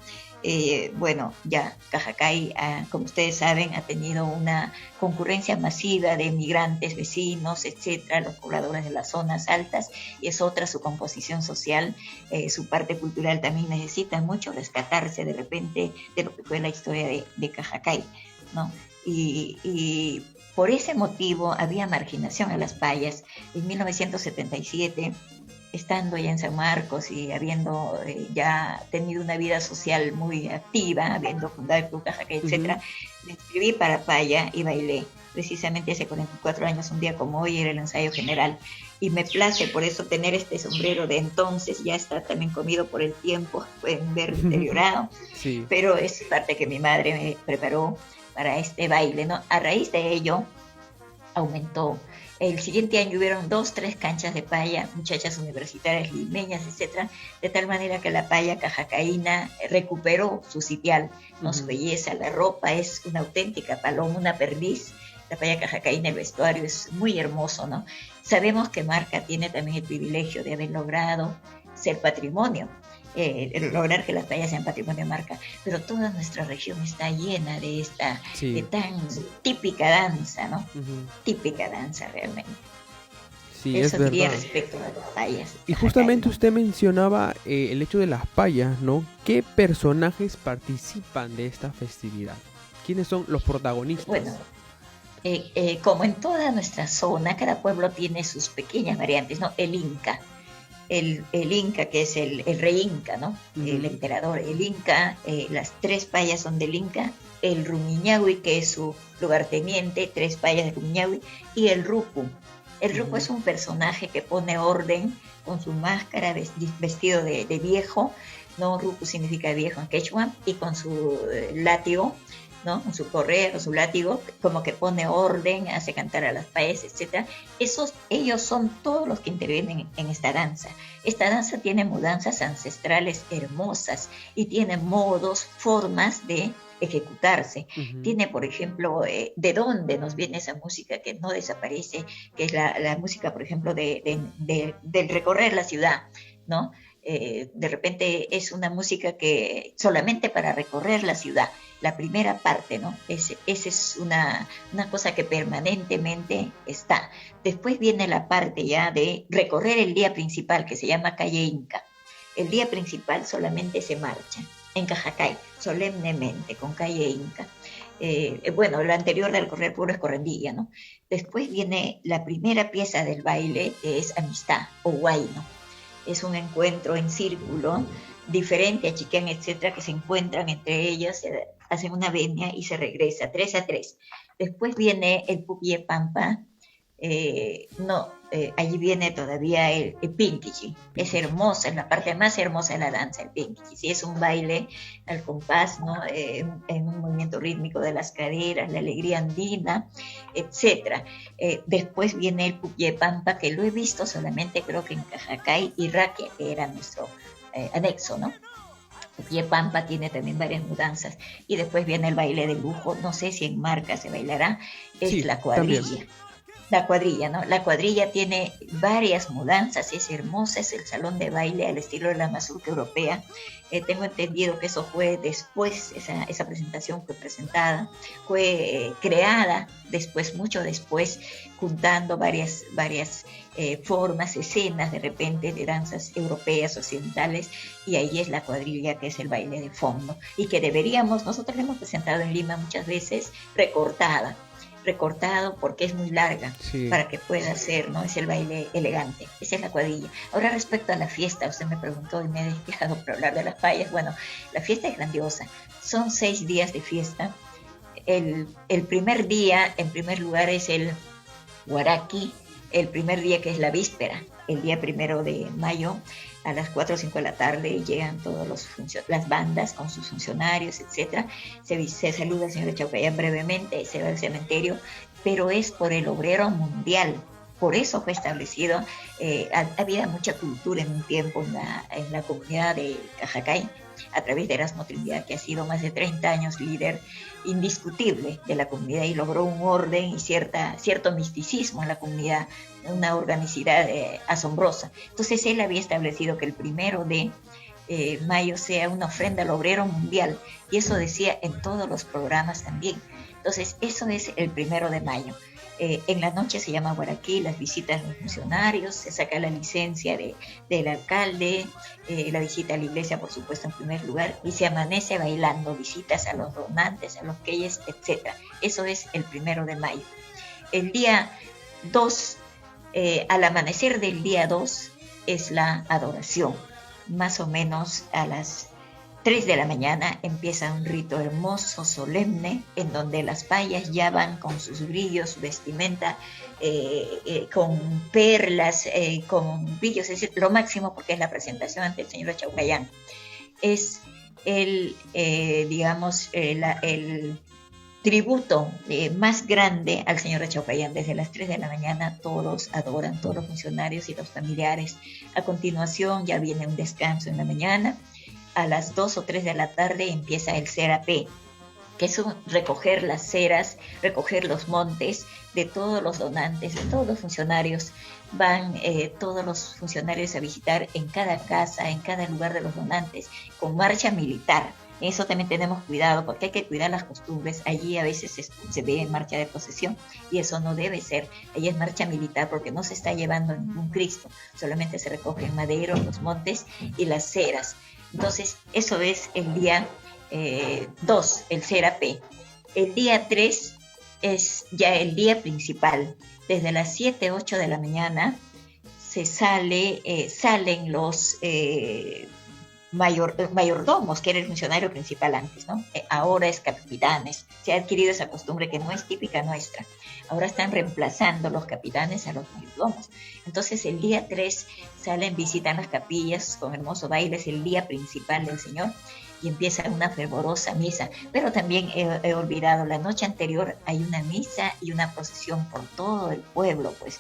Speaker 5: bueno, ya Cajacay, como ustedes saben, ha tenido una concurrencia masiva de migrantes, vecinos, etcétera, los pobladores de las zonas altas, y es otra su composición social, su parte cultural también necesita mucho rescatarse de repente de lo que fue la historia de Cajacay, ¿no? Y por ese motivo había marginación a las payas. En 1977, estando ya en San Marcos y habiendo ya tenido una vida social muy activa, habiendo fundado el Club Cajacay, etcétera, me inscribí para paya y bailé. Precisamente hace 44 años, un día como hoy, era el ensayo general. Y me place por eso tener este sombrero de entonces, ya está también comido por el tiempo, pueden ver deteriorado, sí. Pero es parte que mi madre me preparó para este baile, ¿no? A raíz de ello, aumentó. El siguiente año hubieron 2, 3 canchas de paya, muchachas universitarias, limeñas, etcétera, de tal manera que la paya cajacaína recuperó su sitial, ¿no? Su belleza. La ropa es una auténtica paloma, una perdiz. La paya cajacaína, el vestuario es muy hermoso, ¿no? Sabemos que Marca tiene también el privilegio de haber logrado ser patrimonio, lograr que las payas sean patrimonio de Marca, pero toda nuestra región está llena de esta de tan típica danza, ¿no? Típica danza realmente.
Speaker 2: Sí,
Speaker 5: eso
Speaker 2: es
Speaker 5: diría
Speaker 2: verdad.
Speaker 5: respecto a las payas.
Speaker 2: Y justamente usted mencionaba el hecho de las payas, ¿no? ¿Qué personajes participan de esta festividad? ¿Quiénes son los protagonistas?
Speaker 5: Bueno, como en toda nuestra zona, cada pueblo tiene sus pequeñas variantes, ¿no? El Inca. El Inca, que es el rey Inca, ¿no? El emperador, el Inca, las 3 payas son del Inca, el Rumiñahui, que es su lugarteniente, 3 payas de Rumiñahui, y el Rupu. El Rupu es un personaje que pone orden con su máscara, vestido de viejo, ¿no? Rupu significa viejo en quechua, y con su látigo, ¿no? Con su correa, con su látigo, como que pone orden, hace cantar a las payas, etc. Ellos son todos los que intervienen en esta danza. Esta danza tiene mudanzas ancestrales hermosas y tiene modos, formas de ejecutarse. Tiene, por ejemplo, de dónde nos viene esa música que no desaparece, que es la música, por ejemplo, del recorrer la ciudad, ¿no? De repente es una música que solamente para recorrer la ciudad, la primera parte, ¿no? Esa es una cosa que permanentemente está. Después viene la parte ya de recorrer el día principal, que se llama Calle Inca. El día principal solamente se marcha en Cajacay, solemnemente, con Calle Inca. Bueno, lo anterior de recorrer puro es correndilla, ¿no? Después viene la primera pieza del baile, que es Amistad o Huayno. Es un encuentro en círculo diferente a Chiquén, etcétera, que se encuentran entre ellos, hacen una venia y se regresa, 3-3. Después viene el Pupiepampa, allí viene todavía el Pinkichi. Es hermosa, es la parte más hermosa de la danza, el Pinkichi. Sí, es un baile al compás, ¿no? En un movimiento rítmico de las caderas, la alegría andina, etcétera. Después viene el Pupiepampa, que lo he visto solamente creo que en Cajacay y Raquia, que era nuestro anexo, ¿no? Pupiepampa tiene también varias mudanzas. Y después viene el baile de lujo, no sé si en Marca se bailará, es sí, la cuadrilla. También. La cuadrilla, ¿no? La cuadrilla tiene varias mudanzas, es hermosa, es el salón de baile al estilo de la mazurca europea. Tengo entendido que eso fue después, esa presentación fue presentada, fue creada después, mucho después, juntando varias formas, escenas de repente de danzas europeas, occidentales, y ahí es la cuadrilla, que es el baile de fondo, y que nosotros la hemos presentado en Lima muchas veces, recortado porque es muy larga, sí, para que pueda ser, ¿no? Es el baile elegante, esa es la cuadrilla. Ahora, respecto a la fiesta, usted me preguntó y me he desviado por hablar de las fallas. Bueno, la fiesta es grandiosa, son 6 días de fiesta. El primer día, en primer lugar, es el Huaraqui, el primer día, que es la víspera, el día 1 de mayo, a las 4 o 5 de la tarde llegan todas las bandas con sus funcionarios, etcétera. Se saluda al señor de Chaucayán brevemente, se va al cementerio, pero es por el obrero mundial. Por eso fue establecido. Había mucha cultura en un tiempo en la comunidad de Cajacay, a través de Erasmo Trinidad, que ha sido más de 30 años líder indiscutible de la comunidad y logró un orden y cierto misticismo en la comunidad, una organicidad asombrosa. Entonces él había establecido que el 1 de mayo sea una ofrenda al obrero mundial, y eso decía en todos los programas también. Entonces eso es el 1 de mayo. En la noche se llama Huaraqui, las visitas de los funcionarios, se saca la licencia del alcalde, la visita a la iglesia, por supuesto, en primer lugar, y se amanece bailando, visitas a los donantes, a los queyes, etc. Eso es el 1 de mayo. El día 2, al amanecer del día 2, es la adoración. Más o menos a las 3 de la mañana empieza un rito hermoso, solemne, en donde las payas ya van con sus brillos, su vestimenta, con perlas, con brillos, es decir, lo máximo, porque es la presentación ante el señor de Chaucayán. Es el tributo más grande al señor de Chaucayán. Desde las 3 de la mañana todos adoran, todos los funcionarios y los familiares. A continuación ya viene un descanso en la mañana. A las 2 o 3 de la tarde empieza el Serapé, que es recoger las ceras, recoger los montes de todos los donantes, de todos los funcionarios. Van todos los funcionarios a visitar en cada casa, en cada lugar de los donantes, con marcha militar. Eso también tenemos cuidado, porque hay que cuidar las costumbres. Allí a veces se ve en marcha de procesión, y eso no debe ser. Allí es marcha militar, porque no se está llevando ningún Cristo, solamente se recogen maderos, los montes y las ceras. Entonces, eso es el día 2, el Serapé. El día 3 es ya el día principal. Desde las 7, 8 de la mañana salen los mayordomos, que era el funcionario principal antes, ¿no? Ahora es capitanes. Se ha adquirido esa costumbre que no es típica nuestra. Ahora están reemplazando los capitanes a los mayordomos. Entonces el día 3 salen, visitan las capillas con hermosos bailes, el día principal del Señor, y empieza una fervorosa misa. Pero también he olvidado, la noche anterior hay una misa y una procesión por todo el pueblo, pues.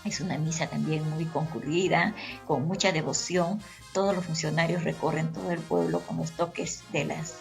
Speaker 5: Es una misa también muy concurrida, con mucha devoción. Todos los funcionarios recorren todo el pueblo con los toques de las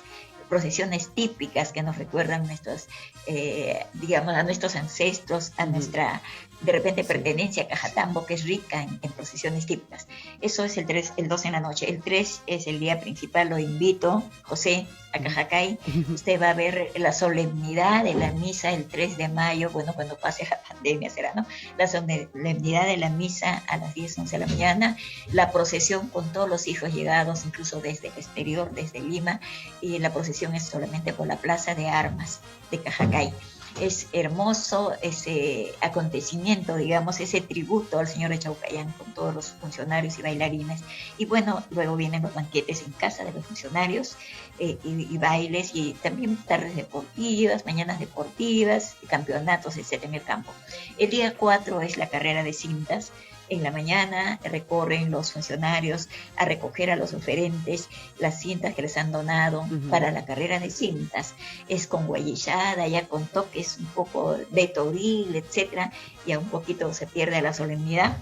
Speaker 5: procesiones típicas que nos recuerdan a nuestros ancestros, a nuestra, de repente, pertenencia a Cajatambo, que es rica en procesiones típicas. Eso es el 2 en la noche. El 3 es el día principal. Lo invito, José, a Cajacay. Usted va a ver la solemnidad de la misa el 3 de mayo, bueno, cuando pase la pandemia será, ¿no? La solemnidad de la misa a las 10, 11 de la mañana, la procesión con todos los hijos llegados, incluso desde el exterior, desde Lima, y la procesión es solamente por la Plaza de Armas de Cajacay. Es hermoso ese acontecimiento, digamos, ese tributo al señor Chaucayán con todos los funcionarios y bailarines. Y bueno, luego vienen los banquetes en casa de los funcionarios y bailes, y también tardes deportivas, mañanas deportivas, campeonatos, etcétera, en el campo. El día 4 es la carrera de cintas. En la mañana recorren los funcionarios a recoger a los oferentes las cintas que les han donado para la carrera de cintas. Es con guayillada, ya con toques un poco de toril, etcétera, ya un poquito se pierde la solemnidad.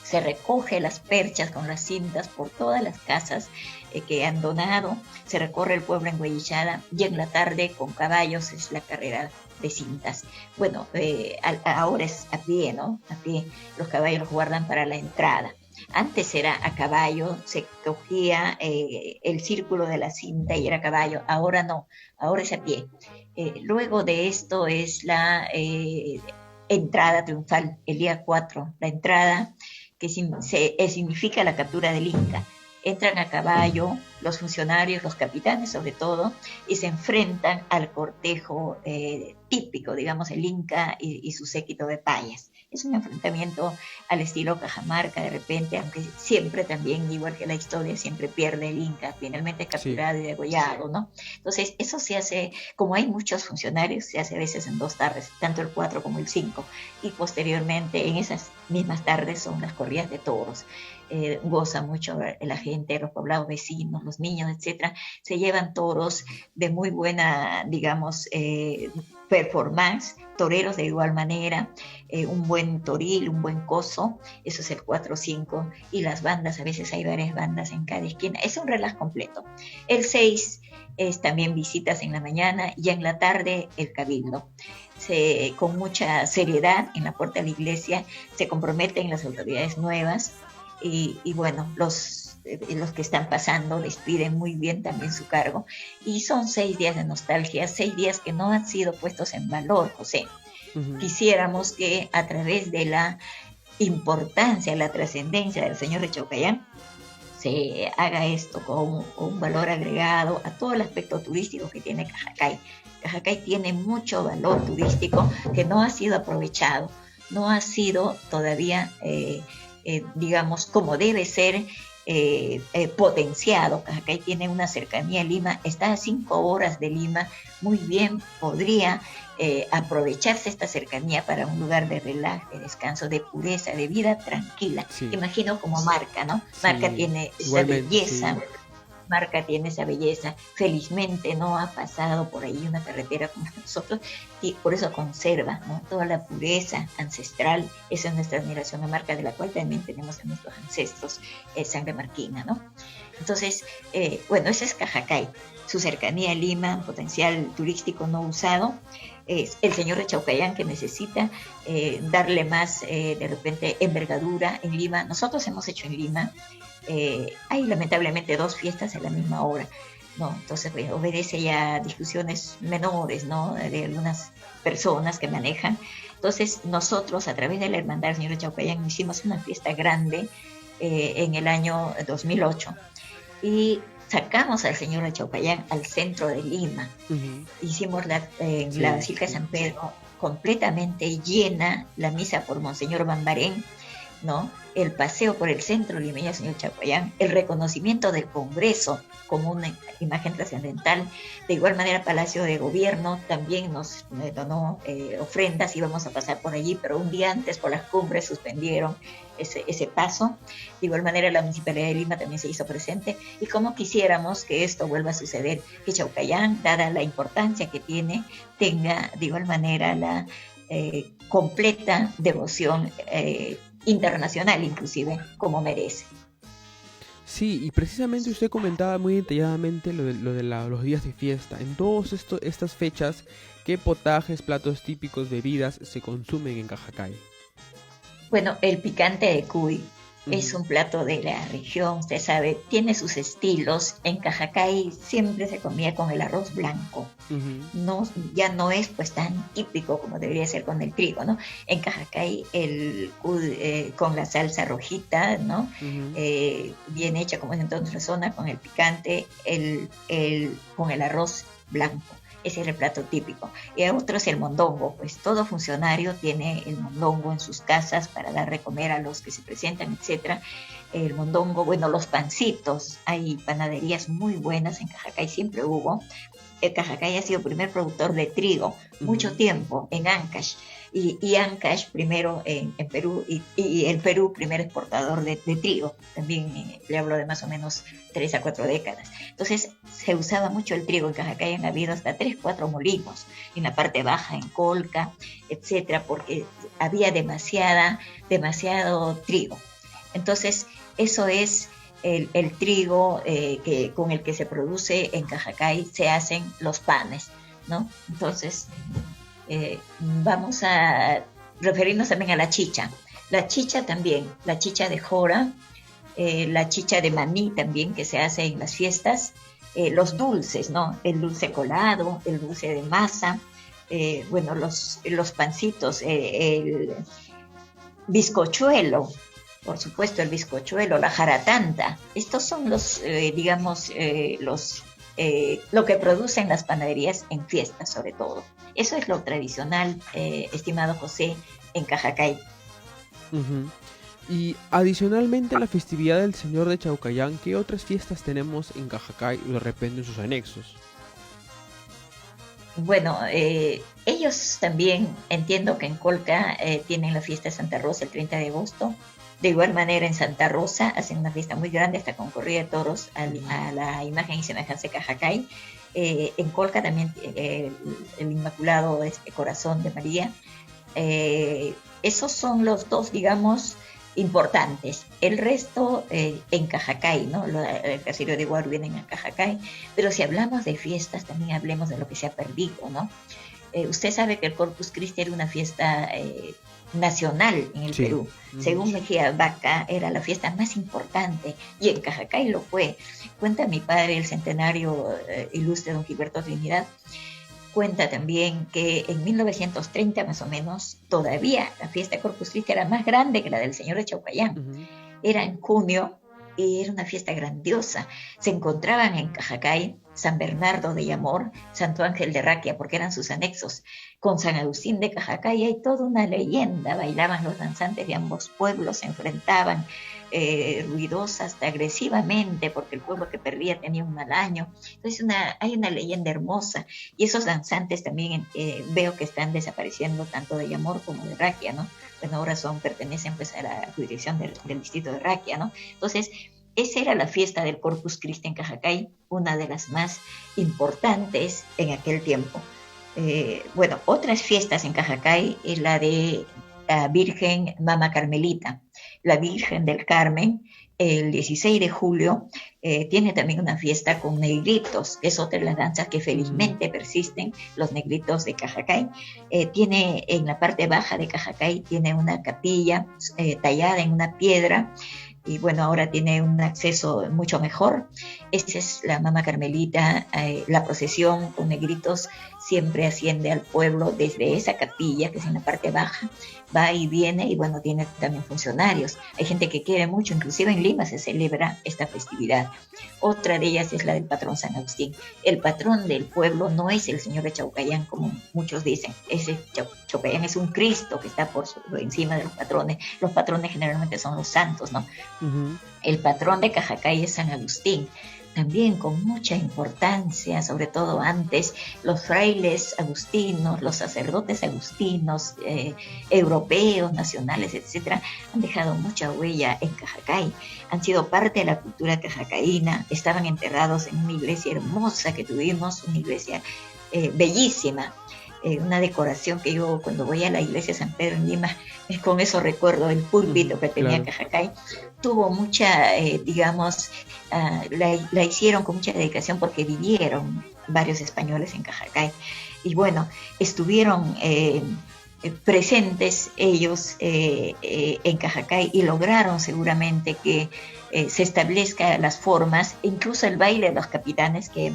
Speaker 5: Se recoge las perchas con las cintas por todas las casas que han donado. Se recorre el pueblo en guayillada, y en la tarde con caballos es la carrera de cintas. Bueno, ahora es a pie, ¿no? A pie. Los caballos los guardan para la entrada. Antes era a caballo, se cogía el círculo de la cinta y era a caballo. Ahora no, ahora es a pie. Luego de esto es la entrada triunfal, el día 4. La entrada que significa la captura del Inca. Entran a caballo los funcionarios, los capitanes sobre todo, y se enfrentan al cortejo típico, digamos, el Inca y su séquito de payas. Es un enfrentamiento al estilo Cajamarca de repente, aunque siempre también, igual que la historia, siempre pierde el Inca, finalmente es capturado y degollado, ¿no? Entonces, eso se hace, como hay muchos funcionarios, se hace a veces en 2 tardes, tanto el 4 como el 5, y posteriormente en esas mismas tardes son las corridas de toros. Goza mucho la gente, los poblados vecinos, los niños, etcétera, se llevan toros de muy buena, digamos, performance, toreros de igual manera, un buen toril, un buen coso, eso es el 4-5, y las bandas, a veces hay varias bandas en cada esquina, es un relax completo. El 6 es también visitas en la mañana, y en la tarde el cabildo. Con mucha seriedad en la puerta de la iglesia se comprometen las autoridades nuevas, y bueno, los que están pasando despiden muy bien también su cargo, y son 6 días de nostalgia, 6 días que no han sido puestos en valor, José. Quisiéramos que a través de la importancia, la trascendencia del señor de Chaucayán, se haga esto con un valor agregado a todo el aspecto turístico que tiene Cajacay. Cajacay tiene mucho valor turístico que no ha sido aprovechado, no ha sido todavía digamos, como debe ser potenciado. Cajacay tiene una cercanía a Lima, está a 5 horas de Lima, muy bien podría aprovecharse esta cercanía para un lugar de relax, de descanso, de pureza, de vida tranquila. Sí. Imagino como Marca, ¿no? Sí, Marca tiene esa belleza. Sí. Marca tiene esa belleza, felizmente no ha pasado por ahí una carretera como nosotros, y por eso conserva, ¿no?, toda la pureza ancestral. Esa es nuestra admiración a Marca, de la cual también tenemos a nuestros ancestros sangre marquina, ¿no? Entonces, bueno, ese es Cajacay, su cercanía a Lima, potencial turístico no usado. El señor de Chaucayán, que necesita darle más, de repente, envergadura en Lima. Nosotros hemos hecho en Lima, hay lamentablemente 2 fiestas a la misma hora, ¿no? Entonces, pues, obedece ya a discusiones menores, ¿no?, de algunas personas que manejan. Entonces, nosotros, a través de la Hermandad del Señor de Chaucayán, hicimos una fiesta grande en el año 2008, y sacamos al señor de Chaucayán al centro de Lima. Hicimos la Basílica de San Pedro completamente llena, la misa por Monseñor Bambarén, ¿no?, el paseo por el centro limeño, señor Chaucayán, el reconocimiento del Congreso como una imagen trascendental. De igual manera, Palacio de Gobierno también nos donó ofrendas, íbamos a pasar por allí, pero un día antes, por las cumbres, suspendieron ese paso. De igual manera, la Municipalidad de Lima también se hizo presente, y como quisiéramos que esto vuelva a suceder, que Chaucayán, dada la importancia que tiene, tenga de igual manera la completa devoción internacional, inclusive, como merece.
Speaker 2: Sí, y precisamente usted comentaba muy detalladamente lo de los días de fiesta. En todas estas fechas, ¿qué potajes, platos típicos, bebidas se consumen en Cajacay?
Speaker 5: Bueno, el picante de cuy es un plato de la región, usted sabe, tiene sus estilos. En Cajacay siempre se comía con el arroz blanco. No, ya no es pues tan típico como debería ser con el trigo, ¿no? En Cajacay el cuy con la salsa rojita, ¿no? Bien hecha como es en toda nuestra zona, con el picante, con el arroz blanco. Ese era el plato típico. Y otro es el mondongo, pues todo funcionario tiene el mondongo en sus casas para dar de comer a los que se presentan, etcétera. El mondongo, bueno, los pancitos, hay panaderías muy buenas en Cajacay, siempre hubo. Cajacay ha sido el primer productor de trigo, mucho tiempo, en Ancash. Y Ancash primero en Perú, y el Perú primer exportador de trigo. También le hablo de más o menos 3 a 4 décadas. Entonces se usaba mucho el trigo. En Cajacay han habido hasta 3, 4 molinos, en la parte baja, en Colca, etcétera, porque había demasiado trigo. Entonces eso es el trigo con el que se produce en Cajacay, se hacen los panes, ¿no? Entonces vamos a referirnos también a la chicha. La chicha también, la chicha de jora, la chicha de maní también, que se hace en las fiestas, los dulces, ¿no? El dulce colado, el dulce de masa, bueno, los pancitos, el bizcochuelo, por supuesto, el bizcochuelo, la jaratanta. Estos son los, lo que producen las panaderías en fiestas, sobre todo. Eso es lo tradicional, estimado José, en Cajacay.
Speaker 2: Y adicionalmente a la festividad del Señor de Chaucayán, ¿qué otras fiestas tenemos en Cajacay y de repente en sus anexos?
Speaker 5: Bueno, ellos también, entiendo que en Colca tienen la fiesta de Santa Rosa el 30 de agosto. De igual manera en Santa Rosa hacen una fiesta muy grande, hasta con corrida de toros a la imagen y semejanza de Cajacay. En Colca también el Inmaculado Corazón de María. Esos son los dos, digamos, importantes. El resto en Cajacay, ¿no? El caserío de Guar vienen a Cajacay. Pero si hablamos de fiestas, también hablemos de lo que se ha perdido, ¿no? Usted sabe que el Corpus Christi era una fiesta nacional en el Perú. Según Mejía Vaca, era la fiesta más importante, y en Cajacay lo fue. Cuenta mi padre, el centenario ilustre don Gilberto Trinidad, cuenta también que en 1930 más o menos, todavía la fiesta de Corpus Christi era más grande que la del Señor de Chaucayán. Era en junio y era una fiesta grandiosa. Se encontraban en Cajacay San Bernardo de Yamor, Santo Ángel de Raquia, porque eran sus anexos, con San Agustín de Cajacay. Hay toda una leyenda. Bailaban los danzantes de ambos pueblos, se enfrentaban ruidosas, agresivamente, porque el pueblo que perdía tenía un mal año. Entonces hay una leyenda hermosa, y esos danzantes también veo que están desapareciendo, tanto de Yamor como de Raquia, ¿no? Bueno, ahora pertenecen pues a la jurisdicción del distrito de Raquia, ¿no? Entonces esa era la fiesta del Corpus Christi en Cajacay, una de las más importantes en aquel tiempo. Bueno, otras fiestas en Cajacay es la de la Virgen Mama Carmelita, la Virgen del Carmen. El 16 de julio tiene también una fiesta con negritos, que es otra de las danzas que felizmente persisten, los negritos de Cajacay. Tiene en la parte baja de Cajacay, tiene una capilla tallada en una piedra, y bueno, ahora tiene un acceso mucho mejor. Esta es la Mama Carmelita. La procesión con negritos siempre asciende al pueblo desde esa capilla, que es en la parte baja, va y viene, y bueno, tiene también funcionarios. Hay gente que quiere mucho, inclusive en Lima se celebra esta festividad. Otra de ellas es la del patrón San Agustín. El patrón del pueblo no es el Señor de Chaucayán, como muchos dicen. Chaucayán es un Cristo que está por encima de los patrones. Los patrones generalmente son los santos, ¿no? El patrón de Cajacay es San Agustín, también con mucha importancia, sobre todo antes. Los frailes agustinos, los sacerdotes agustinos, europeos, nacionales, etcétera, han dejado mucha huella en Cajacay, han sido parte de la cultura cajacaína. Estaban enterrados en una iglesia hermosa que tuvimos, una iglesia bellísima, una decoración que yo, cuando voy a la iglesia de San Pedro en Lima, con eso recuerdo el púlpito que tenía Cajacay. Tuvo mucha, la hicieron con mucha dedicación, porque vivieron varios españoles en Cajacay, y bueno, estuvieron presentes ellos en Cajacay, y lograron seguramente que se establezcan las formas, incluso el baile de los capitanes que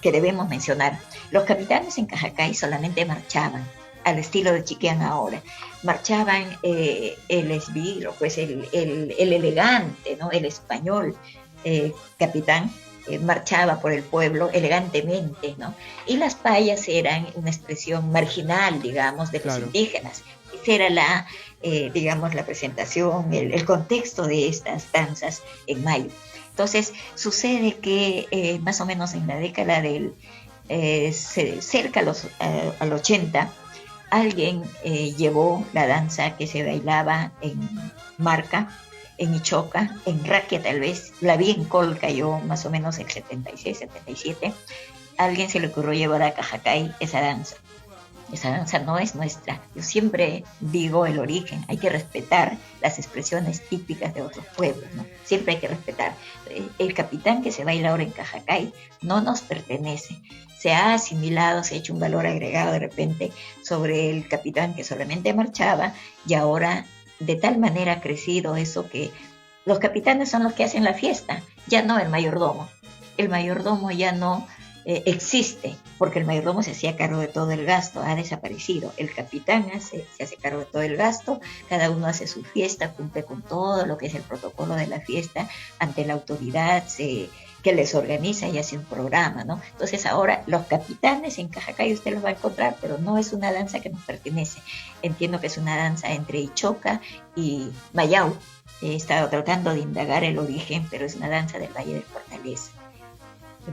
Speaker 5: debemos mencionar. Los capitanes en Cajacay solamente marchaban al estilo de Chiquián ahora. Marchaban el esbirro, pues el elegante, ¿no? El español capitán, marchaba por el pueblo elegantemente, ¿no? Y las payas eran una expresión marginal, digamos, de los indígenas. Esa era digamos, la presentación, el contexto de estas danzas en mayo. Entonces, sucede que más o menos en la década del cerca al 80, alguien llevó la danza que se bailaba en Marca, en Ichoca, en Raquia tal vez, la vi en Colca yo más o menos en 76, 77, a alguien se le ocurrió llevar a Cajacay esa danza. Esa danza no es nuestra. Yo siempre digo el origen, hay que respetar las expresiones típicas de otros pueblos, ¿no? Siempre hay que respetar. El capitán que se baila ahora en Cajacay no nos pertenece. Se ha asimilado, se ha hecho un valor agregado de repente sobre el capitán que solamente marchaba y ahora de tal manera ha crecido eso que los capitanes son los que hacen la fiesta, ya no el mayordomo. El mayordomo ya no existe, porque el mayordomo se hacía cargo de todo el gasto, ha desaparecido. El capitán se hace cargo de todo el gasto, cada uno hace su fiesta, cumple con todo lo que es el protocolo de la fiesta ante la autoridad que les organiza y hace un programa, ¿no? Entonces ahora los capitanes en Cajacay usted los va a encontrar, pero no es una danza que nos pertenece. Entiendo que es una danza entre Ichoca y Mayau. He estado tratando de indagar el origen, pero es una danza del Valle del Fortaleza.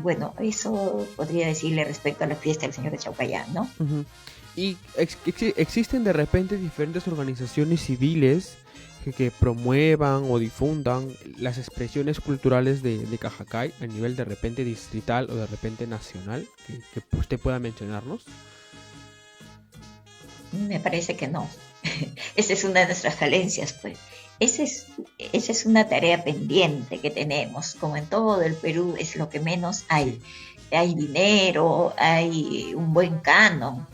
Speaker 5: Bueno, eso podría decirle respecto a la fiesta del Señor de Chaucayán, ¿no?
Speaker 2: Uh-huh. ¿Y existen de repente diferentes organizaciones civiles que promuevan o difundan las expresiones culturales de Cajacay a nivel de repente distrital o de repente nacional que usted pueda mencionarnos?
Speaker 5: Me parece que no. Esa es una de nuestras falencias, pues. Esa es una tarea pendiente que tenemos. Como en todo el Perú es lo que menos hay. Hay dinero, hay un buen canon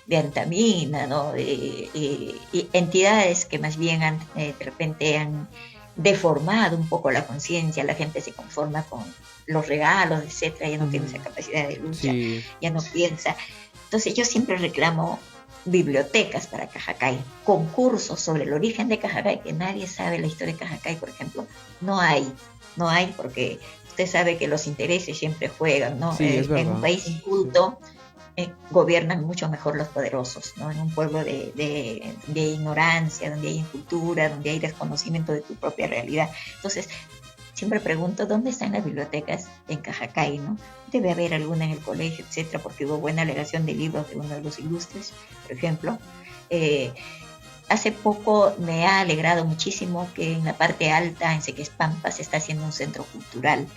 Speaker 5: de Antamina, ¿no? Y entidades que más bien de repente han deformado un poco la conciencia. La gente se conforma con los regalos, etcétera, ya no tiene esa capacidad de lucha, ya no piensa. Entonces yo siempre reclamo bibliotecas para Cajacay, concursos sobre el origen de Cajacay, que nadie sabe la historia de Cajacay, por ejemplo, no hay porque usted sabe que los intereses siempre juegan, ¿no?
Speaker 2: Sí, es verdad.
Speaker 5: En un país inculto gobiernan mucho mejor los poderosos, ¿no? En un pueblo de ignorancia, donde hay incultura, donde hay desconocimiento de tu propia realidad. Entonces, siempre pregunto, ¿dónde están las bibliotecas en Cajacay, no? Debe haber alguna en el colegio, etcétera, porque hubo buena alegación de libros de uno de los ilustres, por ejemplo. Hace poco me ha alegrado muchísimo que en la parte alta, en Sequespampa, se está haciendo un centro cultural.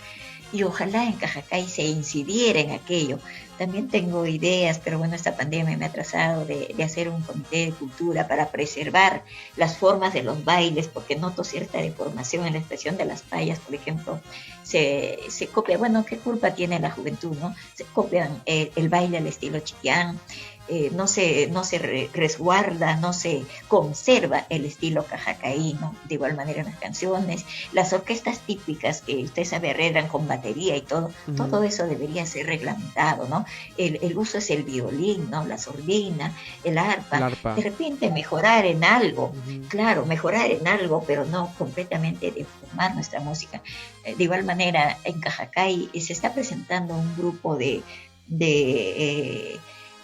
Speaker 5: Y ojalá en Cajacay se incidiera en aquello. También tengo ideas, pero bueno, esta pandemia me ha atrasado de hacer un comité de cultura para preservar las formas de los bailes, porque noto cierta deformación en la expresión de las payas, por ejemplo. Se copia, bueno, ¿qué culpa tiene la juventud, no? Se copian el baile al estilo Chillán. No se resguarda, no se conserva el estilo cajacaíno, de igual manera en las canciones, las orquestas típicas que usted sabe arreglan con batería y todo, todo eso debería ser reglamentado, ¿no? El uso es el violín, ¿no? La sordina, el arpa, de repente mejorar en algo, claro, mejorar en algo, pero no completamente deformar nuestra música. De igual manera, en Cajacay se está presentando un grupo de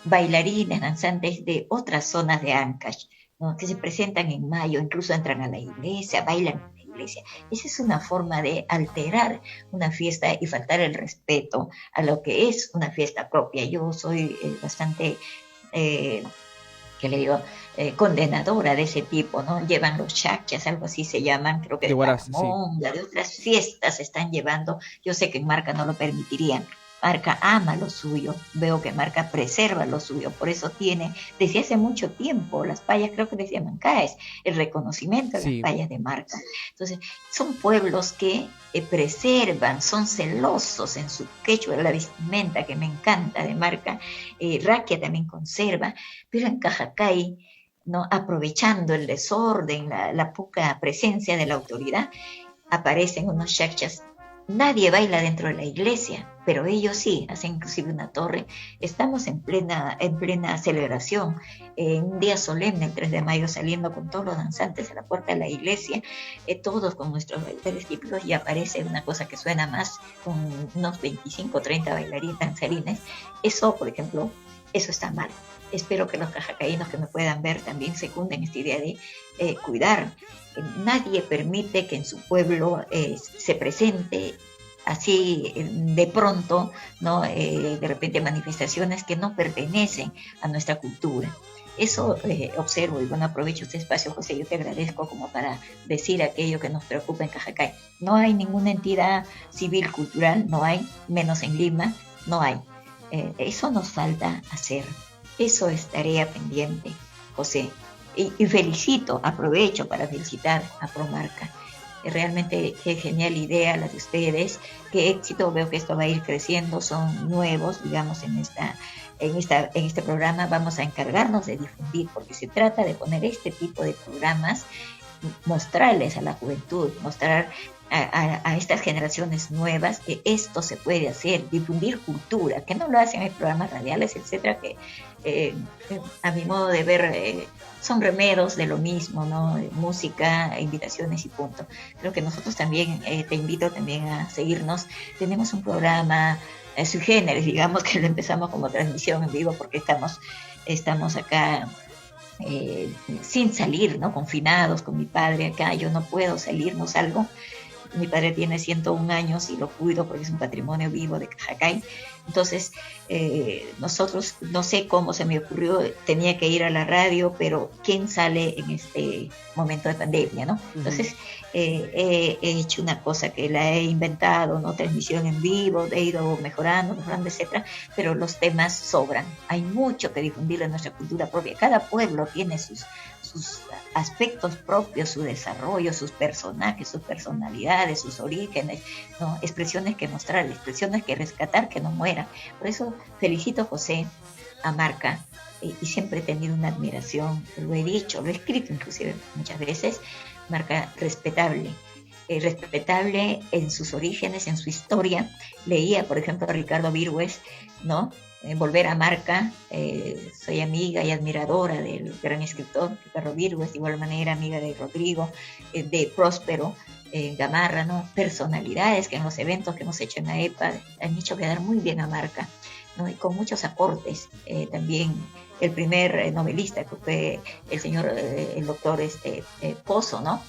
Speaker 5: bailarines, danzantes de otras zonas de Ancash, ¿no? Que se presentan en mayo, incluso entran a la iglesia, bailan en la iglesia. Esa es una forma de alterar una fiesta y faltar el respeto a lo que es una fiesta propia. Yo soy bastante, condenadora de ese tipo, ¿no? Llevan los chachas, algo así se llaman, creo que de Paramonga, de otras fiestas se están llevando. Yo sé que en Marca no lo permitirían. Marca ama lo suyo, veo que Marca preserva lo suyo, por eso tiene desde hace mucho tiempo las payas, creo que desde Mancaes, el reconocimiento de las payas de Marca. Entonces, son pueblos que preservan, son celosos en su quechua, la vestimenta que me encanta de Marca, Raquia también conserva, pero en Cajacay, ¿no? Aprovechando el desorden, la poca presencia de la autoridad, aparecen unos chachas Nadie baila dentro de la iglesia, pero ellos sí, hacen inclusive una torre. Estamos en plena celebración, en un día solemne, el 3 de mayo, saliendo con todos los danzantes a la puerta de la iglesia, todos con nuestros bailarines típicos, y aparece una cosa que suena más, con unos 25 o 30 bailarines, danzarines. Eso, por ejemplo, eso está mal. Espero que los cajacaínos que me puedan ver también secunden esta idea de cuidar. Nadie permite que en su pueblo se presente así de pronto, ¿no? De repente manifestaciones que no pertenecen a nuestra cultura. Eso observo, y bueno, aprovecho este espacio, José, yo te agradezco como para decir aquello que nos preocupa en Cajacay. No hay ninguna entidad civil cultural, no hay, menos en Lima, no hay. Eso nos falta hacer, eso es tarea pendiente, José. Y felicito, aprovecho para felicitar a Promarca. Realmente qué genial idea la de ustedes, qué éxito, veo que esto va a ir creciendo, son nuevos, digamos, en este programa vamos a encargarnos de difundir, porque se trata de poner este tipo de programas, mostrarles a la juventud, mostrar a estas generaciones nuevas que esto se puede hacer, difundir cultura, que no lo hacen en programas radiales, etcétera, que a mi modo de ver son remeros de lo mismo, ¿no? Música, invitaciones y punto. Creo que nosotros también, te invito también a seguirnos. Tenemos un programa sui generis, digamos, que lo empezamos como transmisión en vivo, porque estamos acá sin salir, ¿no? Confinados con mi padre acá. Yo no puedo salir, no salgo. Mi padre tiene 101 años y lo cuido porque es un patrimonio vivo de Cajacay. Entonces, nosotros, no sé cómo se me ocurrió, tenía que ir a la radio, pero ¿quién sale en este momento de pandemia, no? Entonces, he hecho una cosa que la he inventado, ¿no? Transmisión en vivo, he ido mejorando, etcétera, pero los temas sobran. Hay mucho que difundir de nuestra cultura propia. Cada pueblo tiene sus aspectos propios, su desarrollo, sus personajes, sus personalidades, sus orígenes, ¿no? Expresiones que mostrar, expresiones que rescatar, que no mueran. Por eso felicito, José, a Marca, y siempre he tenido una admiración, lo he dicho, lo he escrito inclusive muchas veces. Marca respetable en sus orígenes, en su historia. Leía, por ejemplo, a Ricardo Virgües, ¿no? Volver a Marca, soy amiga y admiradora del gran escritor Ricardo Virgües, de igual manera amiga de Rodrigo, de Próspero Gamarra, ¿no? Personalidades que en los eventos que hemos hecho en la EPA han hecho quedar muy bien a Marca, ¿no? Y con muchos aportes. También el primer novelista, que fue el señor, el doctor Pozo, ¿no?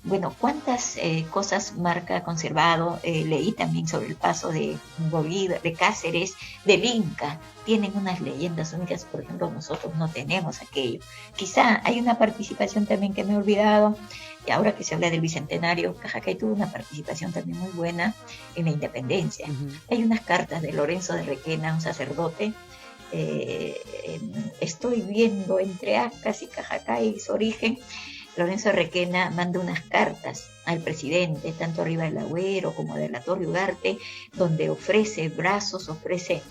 Speaker 5: Bueno, cuántas cosas Marca ha conservado. Leí también sobre el paso de Bolívar, de Cáceres, del Inca. Tienen unas leyendas únicas, por ejemplo, nosotros no tenemos aquello. Quizá hay una participación también que me he olvidado. Y ahora que se habla del Bicentenario, Cajacay tuvo una participación también muy buena en la independencia. Hay unas cartas de Lorenzo de Requena, un sacerdote. Estoy viendo entre Acas y Cajacay y su origen. Lorenzo Requena manda unas cartas al presidente, tanto arriba del Agüero como de la Torre Ugarte, donde ofrece brazos, ofrece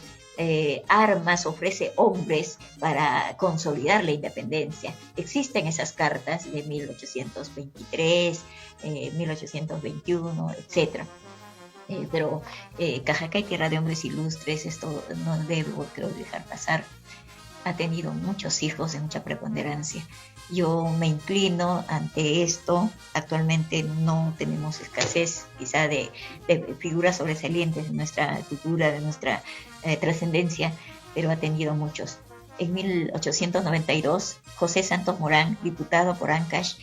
Speaker 5: armas, ofrece hombres para consolidar la independencia. Existen esas cartas de 1823, 1821, etcétera. Pero Cajacay, tierra de hombres ilustres, esto no debo, creo, dejar pasar. Ha tenido muchos hijos de mucha preponderancia. Yo me inclino ante esto. Actualmente no tenemos escasez quizá de figuras sobresalientes de nuestra cultura, de nuestra trascendencia, pero ha tenido muchos. En 1892, José Santos Morán, diputado por Ancash,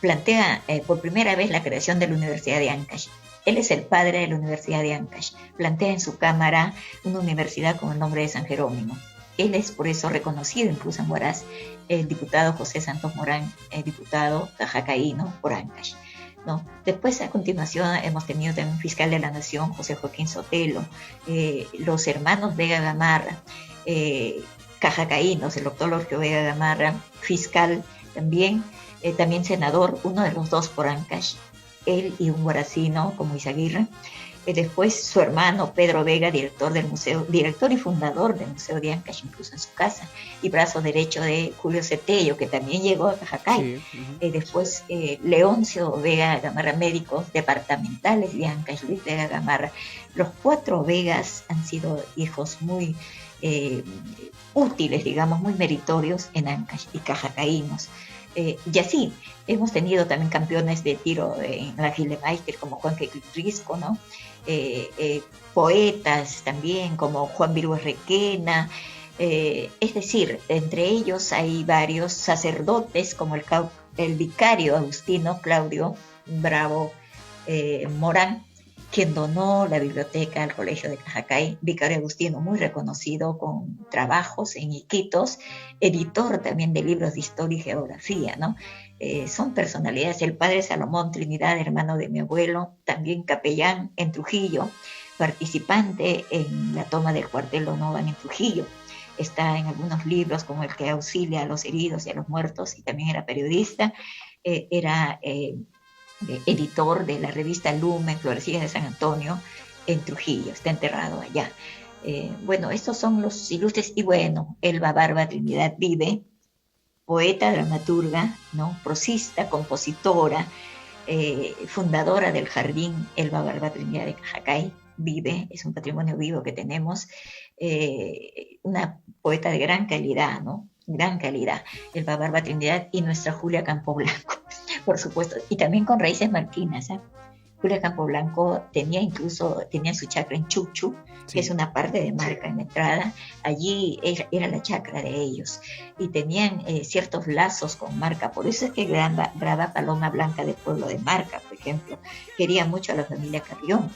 Speaker 5: plantea por primera vez la creación de la Universidad de Ancash. Él es el padre de la Universidad de Ancash. Plantea en su cámara una universidad con el nombre de San Jerónimo. Él es por eso reconocido incluso en Huaraz, el diputado José Santos Morán, el diputado cajacaíno por Ancash, ¿no? Después, a continuación, hemos tenido también un fiscal de la Nación, José Joaquín Sotelo, los hermanos Vega Gamarra, cajacaínos, el doctor Lorgio Vega Gamarra, fiscal también senador, uno de los dos por Ancash, él y un huaracino como Izaguirre. Después su hermano Pedro Vega, director y fundador del Museo de Ancash, incluso en su casa, y brazo derecho de Julio Cetello, que también llegó a Cajacay. Sí. Después Leoncio Vega Gamarra, médicos departamentales de Ancash, Luis Vega Gamarra. Los 4 Vegas han sido hijos muy útiles, digamos, muy meritorios en Ancash y cajacaínos. Y así, hemos tenido también campeones de tiro en la Gildemeister como Juan Risco, ¿no? Poetas también como Juan Virués Requena, es decir, entre ellos hay varios sacerdotes como el vicario agustino Claudio Bravo Morán, quien donó la biblioteca al Colegio de Cajacay, vicario agustino muy reconocido con trabajos en Iquitos, editor también de libros de historia y geografía, ¿no? Son personalidades. El padre Salomón Trinidad, hermano de mi abuelo, también capellán en Trujillo, participante en la toma del cuartel Donovan en Trujillo. Está en algunos libros como el que auxilia a los heridos y a los muertos, y también era periodista, era editor de la revista Lumen, Florecillas de San Antonio, en Trujillo, está enterrado allá. Bueno, estos son los ilustres, y bueno, Elba Barba Trinidad vive, poeta, dramaturga, ¿no? Prosista, compositora, fundadora del Jardín Elba Barba Trinidad de Cajacay, vive, es un patrimonio vivo que tenemos, una poeta de gran calidad, ¿no? Gran calidad, Elba Barba Trinidad, y nuestra Julia Campoblanco, por supuesto, y también con raíces marquinas, ¿eh? Julia Campoblanco tenía su chacra en Chuchu, sí, que es una parte de Marca en la entrada. Allí era la chacra de ellos, y tenían ciertos lazos con Marca. Por eso es que graba Paloma Blanca del pueblo de Marca, por ejemplo, quería mucho a la familia Carrión,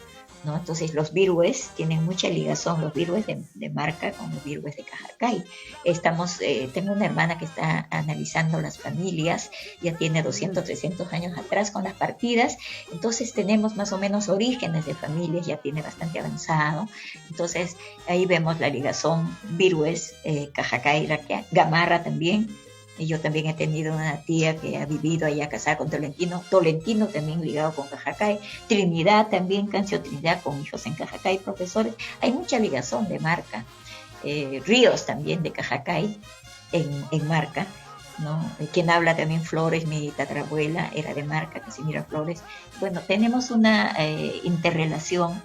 Speaker 5: ¿no? Entonces los Virués tienen mucha ligación, los Virués de Marca con los Virués de Cajacay. Tengo una hermana que está analizando las familias, ya tiene 200, 300 años atrás con las partidas, entonces tenemos más o menos orígenes de familias, ya tiene bastante avanzado. Entonces ahí vemos la ligación Virués, Cajacay, Gamarra también. Y yo también he tenido una tía que ha vivido allá casada con Tolentino también ligado con Cajacay, Trinidad también, Cancio Trinidad con hijos en Cajacay, profesores. Hay mucha ligación de Marca. Ríos también de Cajacay en Marca, ¿no? Quien habla también Flores, mi tatarabuela era de Marca, Casimira Flores. Bueno, tenemos una interrelación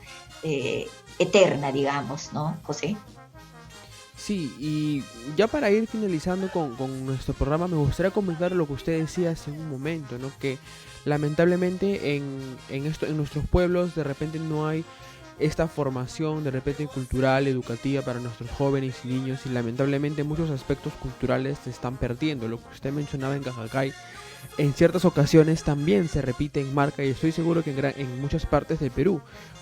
Speaker 5: eterna, digamos, ¿no, José?
Speaker 2: Sí, y ya para ir finalizando con nuestro programa, me gustaría comentar lo que usted decía hace un momento, ¿no? Que lamentablemente en nuestros pueblos de repente no hay esta formación de repente cultural, educativa para nuestros jóvenes y niños, y lamentablemente muchos aspectos culturales se están perdiendo. Lo que usted mencionaba en Cajacay, en ciertas ocasiones también se repite en Marca, y estoy seguro que en muchas partes del Perú.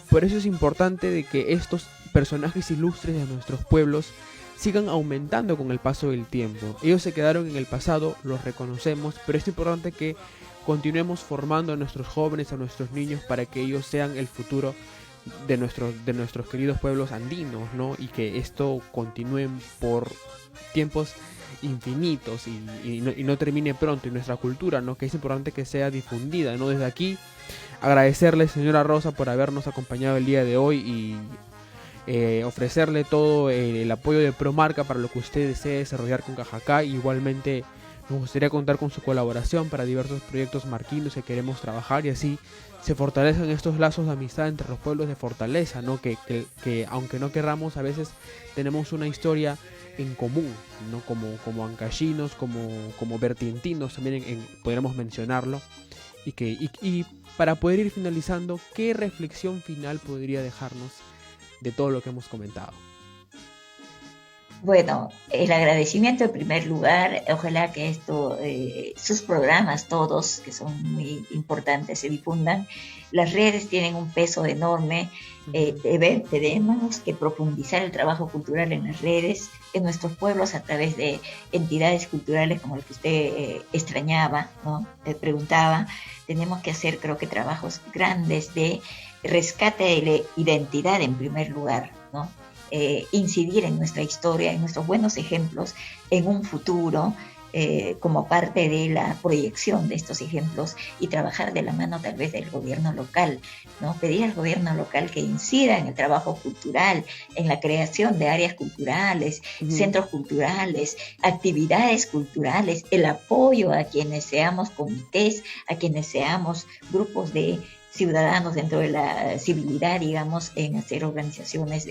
Speaker 2: Por eso es importante de que estos personajes ilustres de nuestros pueblos sigan aumentando con el paso del tiempo. Ellos se quedaron en el pasado, los reconocemos, pero es importante que continuemos formando a nuestros jóvenes, a nuestros niños, para que ellos sean el futuro de nuestros queridos pueblos andinos, ¿no? Y que esto continúe por tiempos infinitos y no termine pronto. Y nuestra cultura, ¿no? Que es importante que sea difundida, ¿no? Desde aquí agradecerle, señora Rosa, por habernos acompañado el día de hoy y ofrecerle todo el apoyo de Promarca para lo que usted desee desarrollar con Cajacay. Igualmente nos gustaría contar con su colaboración para diversos proyectos marquinos que queremos trabajar, y así se fortalecen estos lazos de amistad entre los pueblos de Fortaleza, ¿no? Que aunque no querramos, a veces tenemos una historia en común, ¿no? Como ancallinos, como vertientinos también podríamos mencionarlo. Y para poder ir finalizando, ¿qué reflexión final podría dejarnos de todo lo que hemos comentado?
Speaker 5: Bueno, el agradecimiento en primer lugar. Ojalá que sus programas todos, que son muy importantes, se difundan. Las redes tienen un peso enorme. Tenemos que profundizar el trabajo cultural en las redes, en nuestros pueblos, a través de entidades culturales como el que usted extrañaba, ¿no? Preguntaba. Tenemos que hacer, creo que, trabajos grandes de rescate de la identidad en primer lugar, ¿no? Incidir en nuestra historia, en nuestros buenos ejemplos, en un futuro, como parte de la proyección de estos ejemplos y trabajar de la mano tal vez del gobierno local, ¿no? Pedir al gobierno local que incida en el trabajo cultural, en la creación de áreas culturales, centros culturales, actividades culturales, el apoyo a quienes seamos comités, a quienes seamos grupos de ciudadanos dentro de la civilidad, digamos, en hacer organizaciones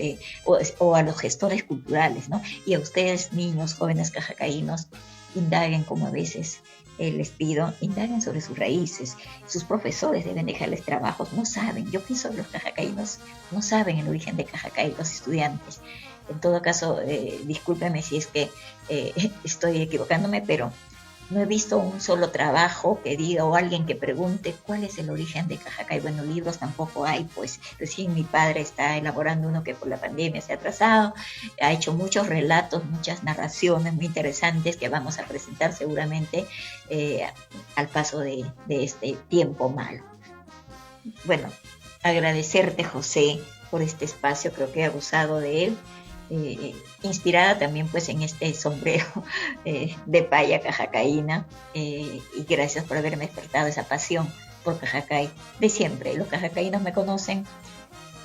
Speaker 5: o a los gestores culturales, ¿no? Y a ustedes, niños, jóvenes cajacaínos, indaguen, como a veces les pido, indaguen sobre sus raíces. Sus profesores deben dejarles trabajos, no saben. Yo pienso que los cajacaínos no saben el origen de Cajacay, los estudiantes. En todo caso, discúlpeme si es que estoy equivocándome, pero no he visto un solo trabajo que diga o alguien que pregunte cuál es el origen de Cajacay. Bueno, libros tampoco hay, pues recién mi padre está elaborando uno que por la pandemia se ha atrasado, ha hecho muchos relatos, muchas narraciones muy interesantes que vamos a presentar seguramente al paso de este tiempo malo. Bueno, agradecerte, José, por este espacio, creo que he abusado de él. Inspirada también pues en este sombrero de paya cajacaína, y gracias por haberme despertado esa pasión por Cajacay de siempre. Los cajacaínos me conocen,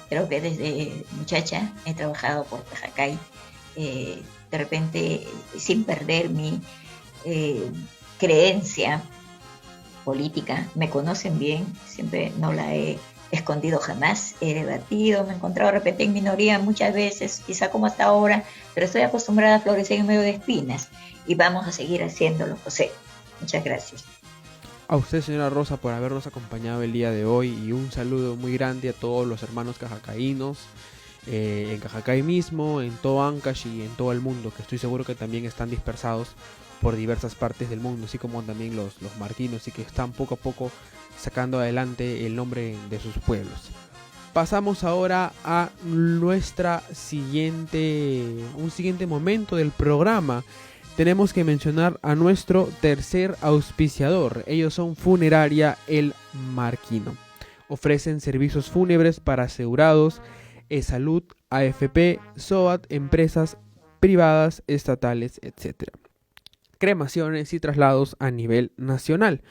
Speaker 5: creo que desde muchacha he trabajado por Cajacay, de repente sin perder mi creencia política. Me conocen bien, siempre no la he escondido jamás, he debatido, me he encontrado de repente en minoría muchas veces, quizá como hasta ahora, pero estoy acostumbrada a florecer en medio de espinas y vamos a seguir haciéndolo, José. Muchas gracias.
Speaker 2: A usted, señora Rosa, por habernos acompañado el día de hoy, y un saludo muy grande a todos los hermanos cajacaínos, en Cajacay mismo, en todo Ancash y en todo el mundo, que estoy seguro que también están dispersados por diversas partes del mundo, así como también los marquinos, y que están poco a poco sacando adelante el nombre de sus pueblos. Pasamos ahora a un siguiente momento del programa. Tenemos que mencionar a nuestro tercer auspiciador. Ellos son Funeraria El Marquino. Ofrecen servicios fúnebres para asegurados, salud, AFP, SOAT, empresas privadas, estatales, etc. Cremaciones y traslados a nivel nacional.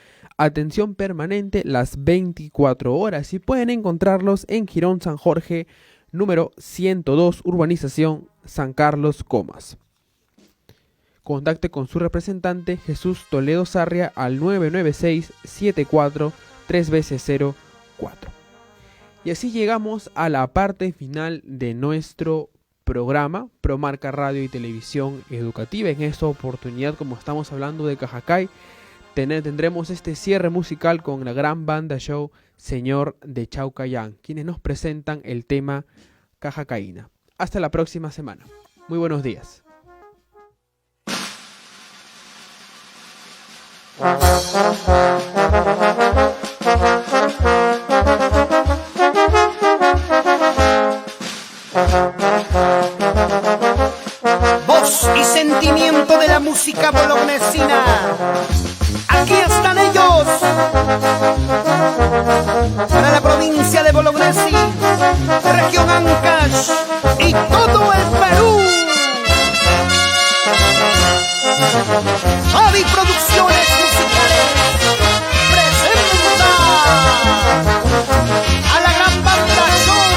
Speaker 2: Atención permanente las 24 horas y pueden encontrarlos en Girón San Jorge, número 102, urbanización San Carlos Comas. Contacte con su representante Jesús Toledo Sarria al 996-74-3 04. Y así llegamos a la parte final de nuestro programa Promarca Radio y Televisión Educativa. En esta oportunidad, como estamos hablando de Cajacay, tendremos este cierre musical con la gran banda show Señor de Chaucayán, quienes nos presentan el tema Cajacaína. Hasta la próxima semana. Muy buenos días.
Speaker 1: Voz y sentimiento de la música bolognesina. Aquí están ellos, para la provincia de Bolognesi, región Ancash y todo el Perú. Javi Producciones Musicales presenta a la gran banda show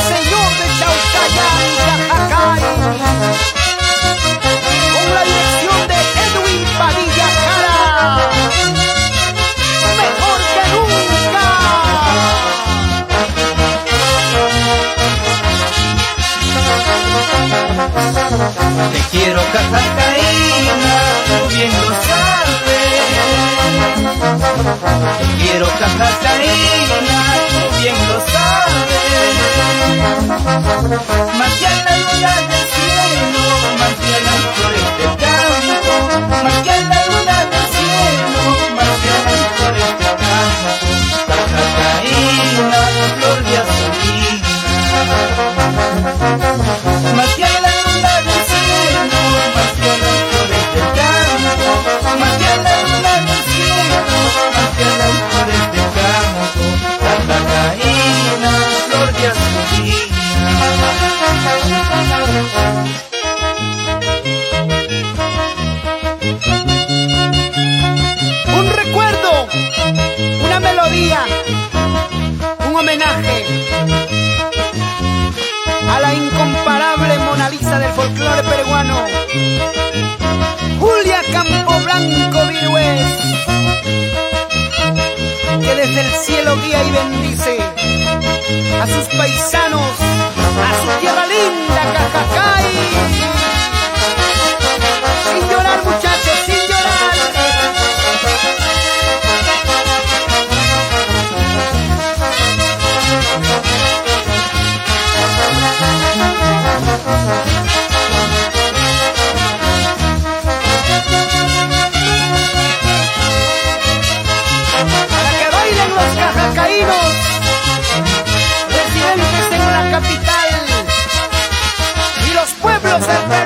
Speaker 1: Señor de Chaucayán y Cajacay, con la dirección de Edwin Padilla Jara. Mejor que nunca.
Speaker 6: Te quiero, Cajacaína, tú bien lo sabes. Te quiero, Cajacaína, tú bien lo sabes. Más que a la luna del cielo, más que a las flores del campo, más que a la luna del cielo, más que a las flores del campo. Cajacaína, flor de azulina. Más que a la luna del cielo, más que a las flores del campo, más que a la luna del cielo, más que a las flores del campo. Cajacaína, flor de azulina.
Speaker 1: princesa del folclore peruano, Julia Campo Blanco Virués, que desde el cielo guía y bendice a sus paisanos, a su tierra linda, Cajacay. Sin llorar, muchachos, sin llorar. Para que bailen los cajacaínos, residentes en la capital y los pueblos cercanos.